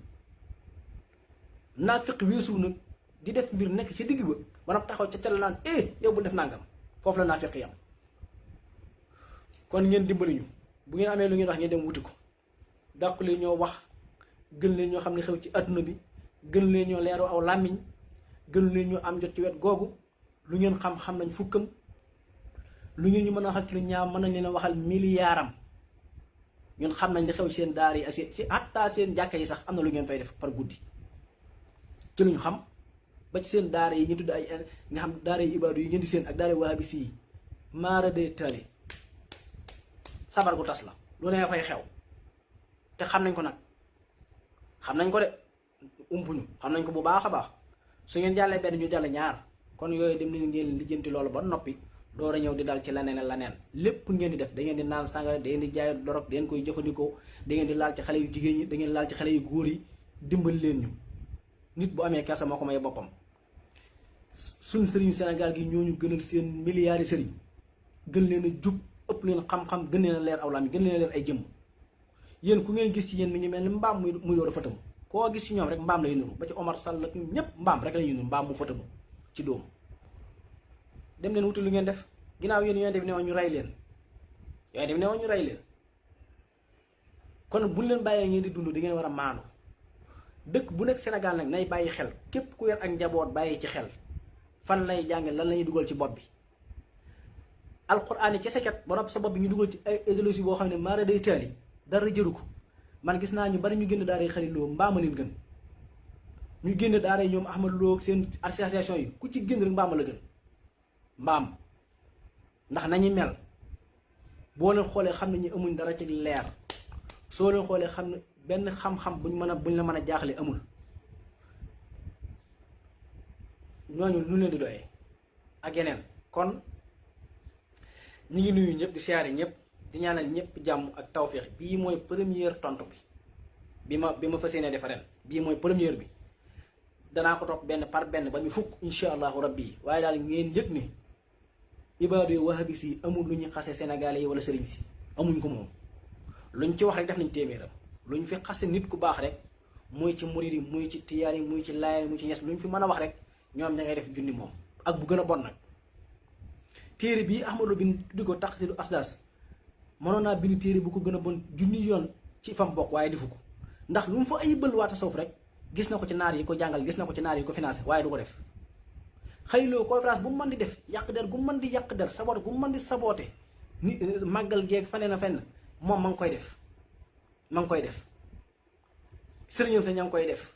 naafiq weesu nag di def mbir nekk ci digg ba nag taxaw ca cal naan yow bul def nangam foofu la naafiq yam. kon ngeen dimbali ñu bu ngeen amee lu ngeen wax ngeen dem wuti ko dàqu leen ñoo wax gën leen ñoo xam ne xew ci adduna bi. gën leen ñoo leeru aw làmmiñ gën leen ñoo am jot ci wet googu lu ngeen xam nañ fukkam lu ngeen ñu mën a waxal ci lu ñaaw mën nañ leen a waxal miliyaaram ñun xam nañ di xew seen daara yi ak si hatta seen jàkka yi sax am na lu ngeen fay def par guddi ci lu ñu xam ba ci seen daara yi ñu tudd ay nga xam daara yi ibaadu yi ngeen di seen ak daara wahabisi yi maara de tali sabar gu tas la lu ne fay xew te xam nañ ko nag xam nañ ko de umpuñu xam nañ ko bu baax a baax su ngeen jàllee benn ñu jàll ñaar kon yooyu dem nañ ngeen lijjanti loolu ba noppi door a ñëw di dal ci laneen lépp ngeen di def da ngeen di naan sàngara da ngeen di jaay dorog da ngeen koy jëfandikoo da ngeen di laal ci xale yu jigéen ñi da ngeen laal ci xale yu góor yi dimbali leen ñu nit bu amee kersa moo ko may boppam. suñ sëriñu Sénégal gi ñooñu gënal seen milliards yi sëriñ gën leen a jub ëpp leen xam-xam gën leen a leer aw lam gën leen a leer ay jëmm yéen ku ngeen gis ci yéen mi ngi mel ni mbaam muy door a fëtam koo gis ci ñoom rek mbaam lay nuru ba ci Omar Sall ak ñëpp mbaam rek la ñuy nuru mbaam mu fëtamu ci dóom dem leen wuti lu ngeen def ginnaaw yéen yonent bi ne woon ñu rey leen yonent bi ne woon ñu rey leen kon buñ leen bàyyee ngeen di dund di ngeen war a maanu dëkk bu nekk Sénégal nag nay bàyyi xel képp ku yor ak njaboot bàyyi ci xel fan lay jànge lan lañuy dugal ci bopp bi alxuraan yi ci seket ba noppi sa bopp bi ñu dugal ci ay idéologie boo xam ne maara day taali dara jëru ko man gis naa ñu bari ñu génn daara yi Xalil Lo mbaama leen gën ñu génn daara yi ñoom Ahmad Lo seen association yi ku ci génn rek mbaama la gën mbaam ndax nañu mel boo leen xoolee xam ne ñu amuñ dara ci leer soo leen xoolee xam ne benn xam-xam buñ la mën a jaaxle amul ñooñu lu leen di doyee ak yeneen kon ñu ngi nuyu ñëpp di siyaare ñëpp di ñaanal ñëpp jàmm ak tawféex bii mooy première tontu bi ma fas yéene defa ren bii mooy première bi danaa ko topp benn par benn ba ñu fukk insha allahu rabbi waaye daal ngeen yëg ni ibaadu yi wahabis yi amul lu ñu xase sénégalais yi wala sëriñ si amuñ ko moom luñ ci wax rek def nañ téeméeram luñ fi xase nit ku baax rek muy ci murid yi muy ci tiyaan yi muy ci laayeen muy ci ñes luñ fi mën a wax rek ñoom ña ngay def junni moom ak bu gën a bon nag téere bii Ahmad Lo bin di ko Taqsidu Asdas mënoon naa bind téere bu ko gën a bon junni yoon ci fam bokk waaye defu ko ndax lu mu fa ayibal waa tasawuf rek gis na ko ci naar yi ko jàngal gis na ko ci naar yi ko financé waaye du ko def Xalil Lo conférence bu mu mën di def yàq der gu mu mën di yàq der saboote gu mu mën di saboote ni màggal geeg faneen a fenn moom ma ngi koy def sëriñam sa ña ngi koy def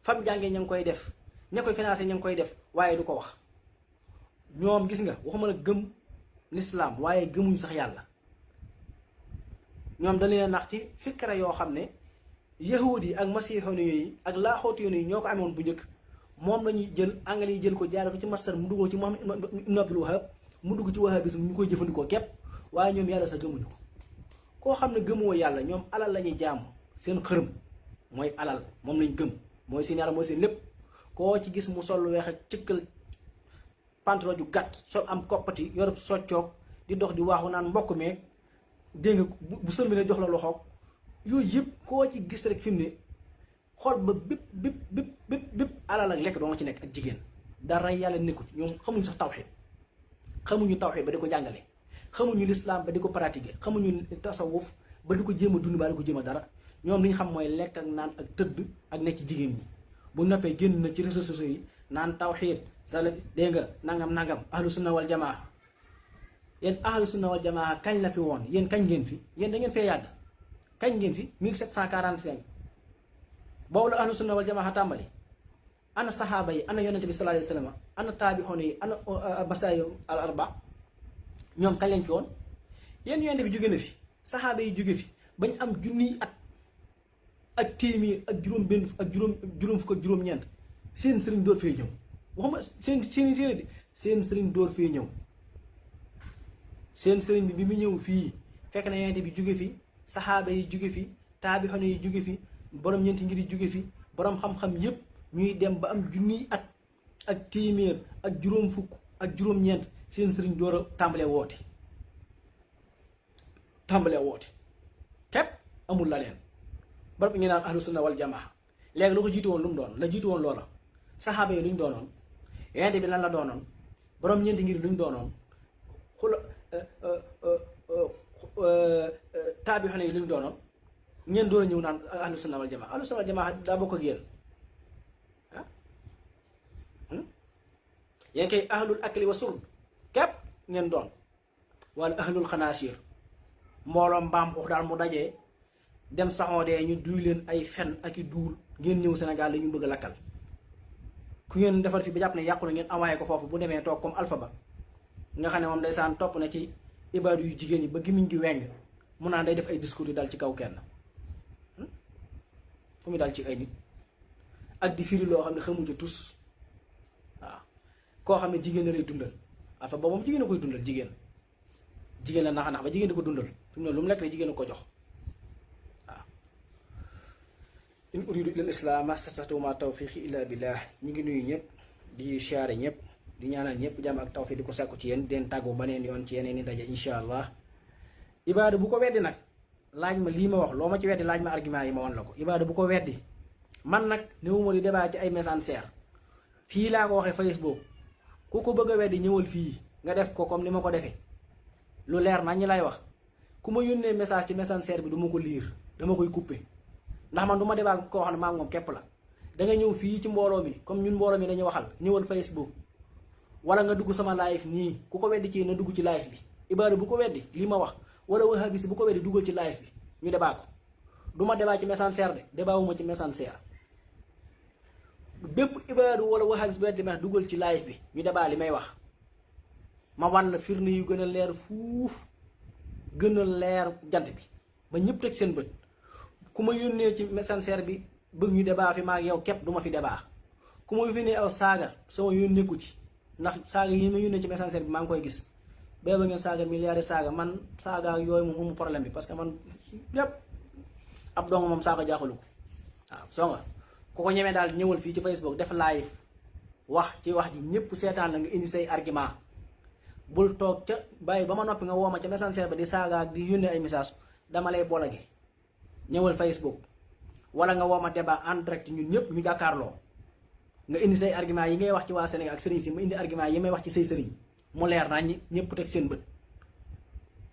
fam jàngee ña ngi koy def ña koy financé ña ngi koy def waaye du ko wax ñoom gis nga waxuma la gëm lislaam waaye gëmuñ sax yàlla ñoom dañ leen nax ci fikra yoo xam ne yahud yi ak masiixoon yooyu ak laaxooti yoon yi ñoo ko amoon bu njëkk moom lañuy jël anglais yi jël ko jaare ko ci mastar mu duggoo ci Muhammad ibn Abdul Wahab mu dugg ci wahabisme ñu koy jëfandikoo képp waaye ñoom yàlla sax gëmuñu ko koo xam ne gëmoo yàlla ñoom alal la ñuy jaamu seen xërëm mooy alal moom lañ gëm mooy seen yàlla mooy seen lépp koo ci gis mu sol lu weex ak cëkkal pantalon ju gàtt sol am koppati yorub soccoog di dox di waaxu naan mbokk meeg dégg nga bu sëlmi ne jox la loxoog yooyu yëpp koo ci gis rek fi mu ne xool ba bépp alal ak lekk doo nga ci nekk ak jigéen dara yàlla nekkut ñoom xamuñu sax tawxiid xamuñu tawxiid ba di ko jàngale xamuñu lislaam ba di ko pratiquer xamuñu tasawuf ba di ko jéem a dund ba di ko jéem a dara ñoom li ñu xam mooy lekk ak naan ak tëdd ak nekk ci jigéen ñi bu noppee génn na ci réseaux sociaux yi naan tawxiid salaf dégg nga nangam ahlu sunna wal jamaa yéen ahlu sunna wal jamaa kañ la fi woon yéen kañ ngeen fi yéen da ngeen fee yàgg kañ ngeen fi 1745 boobu la ahlu sunna wal jamaa tàmbali. ana saxaaba yi ana yonente bi sallallahu alayhi wasallam ana taabixoon yi ana masaayu al arba ñoom kañ lañ fi woon. yéen yonente bi jóge na fi saxaaba yi jóge fi bañ am junniy at ak téeméer ak juróom benn ak juróom fukk ak juróom-ñeent seen sëriñ door fee ñëw waxuma seen sëriñ door fee ñëw. seen sëriñ bi mu ñëw fii fekk na yonente bi jóge fi saxaaba yi jóge fi taabixoon yi jóge fi borom ñeenti ngir yi jóge fi borom xam-xam yépp ñuy dem ba am junniy at ak téeméer ak juróom fukk ak juróom-ñeent seen sëriñ door a tàmbalee woote képp amul la leen barab ñu naan ahlu sunna wal jamaa. léegi lu ko jiitu woon lu mu doon la jiitu woon loola saxaaba yi luñ doonoon yonente bi lan la doonoon borom ñeenti ngir luñ doonoon xula taabixoon yi luñ doonoon ñeen door a ñëw naan ahlu sunna wal jamaa. ahlu sunna wal jamaa daa bokk ak yéen yéen kay ahlul akli wa surb képp ngeen doon wala ahlul xanaasiir mbooloo mbaam xuux daal mu dajee dem saxoodee ñu duy leen ay fen ak i duul ngeen ñëw Sénégal la ñu bëgg a lakkal ku ngeen defal fi ba jàpp ne yàqu na ngeen envoyé ko foofu bu demee toog comme Alpha Ba nga xam ne moom ndeysaan topp na ci ibaadu yu jigéen ñi ba gimiñ gi weng mu naan day def ay discours yu dal ci kaw kenn fu mu dal ci ay nit ak di firi loo xam ne xamu ci tus waaw koo xam ne jigéen la lay dundal Alpha Ba moom jigéen a koy dundal jigéen la naxa nax ba jigéen di ko dundal fi mu ne lu mu lekk rek jigéen a ko jox waaw. in uridu illa al-islaah mastata'tu ma tawfiqi illa billah. ñi ngi nuyu ñëpp di siyaare ñëpp di ñaanal ñëpp jàmm ak tawfiq di ko sàkku ci yéen den tàggu baneen yoon ci yeneen i daje incha allah. ibaada bu ko weddi nag laaj ma lii ma wax loo ma ci weddi laaj ma argument yi ma wan la ko. ibaada bu ko weddi man nag néewuma di débat ci ay messager fii laa ko waxee Facebook ku ko bëgg a weddi ñëwal fii nga def ko comme ni ma ko defee lu leer na ñi lay wax. ku ma yónnee message ci messager bi du ma ko liir dama koy couper ndax man du ma débat koo xam ne maa ngi moom képp la. da nga ñëw fii ci mbooloo mi comme ñun mbooloo mi dañuy waxal ñëwal Facebook wala nga dugg sama live nii ku ko weddi ci na dugg ci live bi. ibaada bu ko weddi lii ma wax wala wahabis bu ko weddi duggal ci live bi ñu débat ko. du ma débat ci messager de débat wu ma ci messager bépp ibaadu wala wahabis bu weddi ma duggal ci live bi ñu débat li may wax ma wan la firnde yu gën a leer fuuf gën a leer jant bi ba ñëpp teg seen bët. ku ma yónnee ci messager bi bëgg ñu débat fi maag yow képp du ma fi débat. ku ma yónnee aw saaga sama yónnee ku ci ndax saaga yi ma yónnee ci messager bi maa ngi koy gis ba ngeen saaga milliards saaga man saaga yooyu moom amu problème bi parce que man yépp ab dong moom saaga jaaxalu ko waaw. soo nga ku ko ñemee daal ñëwal fii ci Facebook def live wax ci wax ji ñëpp seetaan la nga indi say argument bul toog ca bàyyi ba ma noppi nga woo ma ca messager ba di saaga ak di yónnee ay message dama lay bolage. ñëwal Facebook wala nga woo ma débat en direct ñun ñëpp ñu jàkkaarloo nga indi say argument yi ngay wax ci waa Sénégal ak sëriñ si mu indi argument yi may wax ci say sëriñ mu leer naa ñi ñëpp teg seen bët.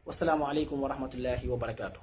wasalaamualeykum wa rahmatullahi wa barakaatu.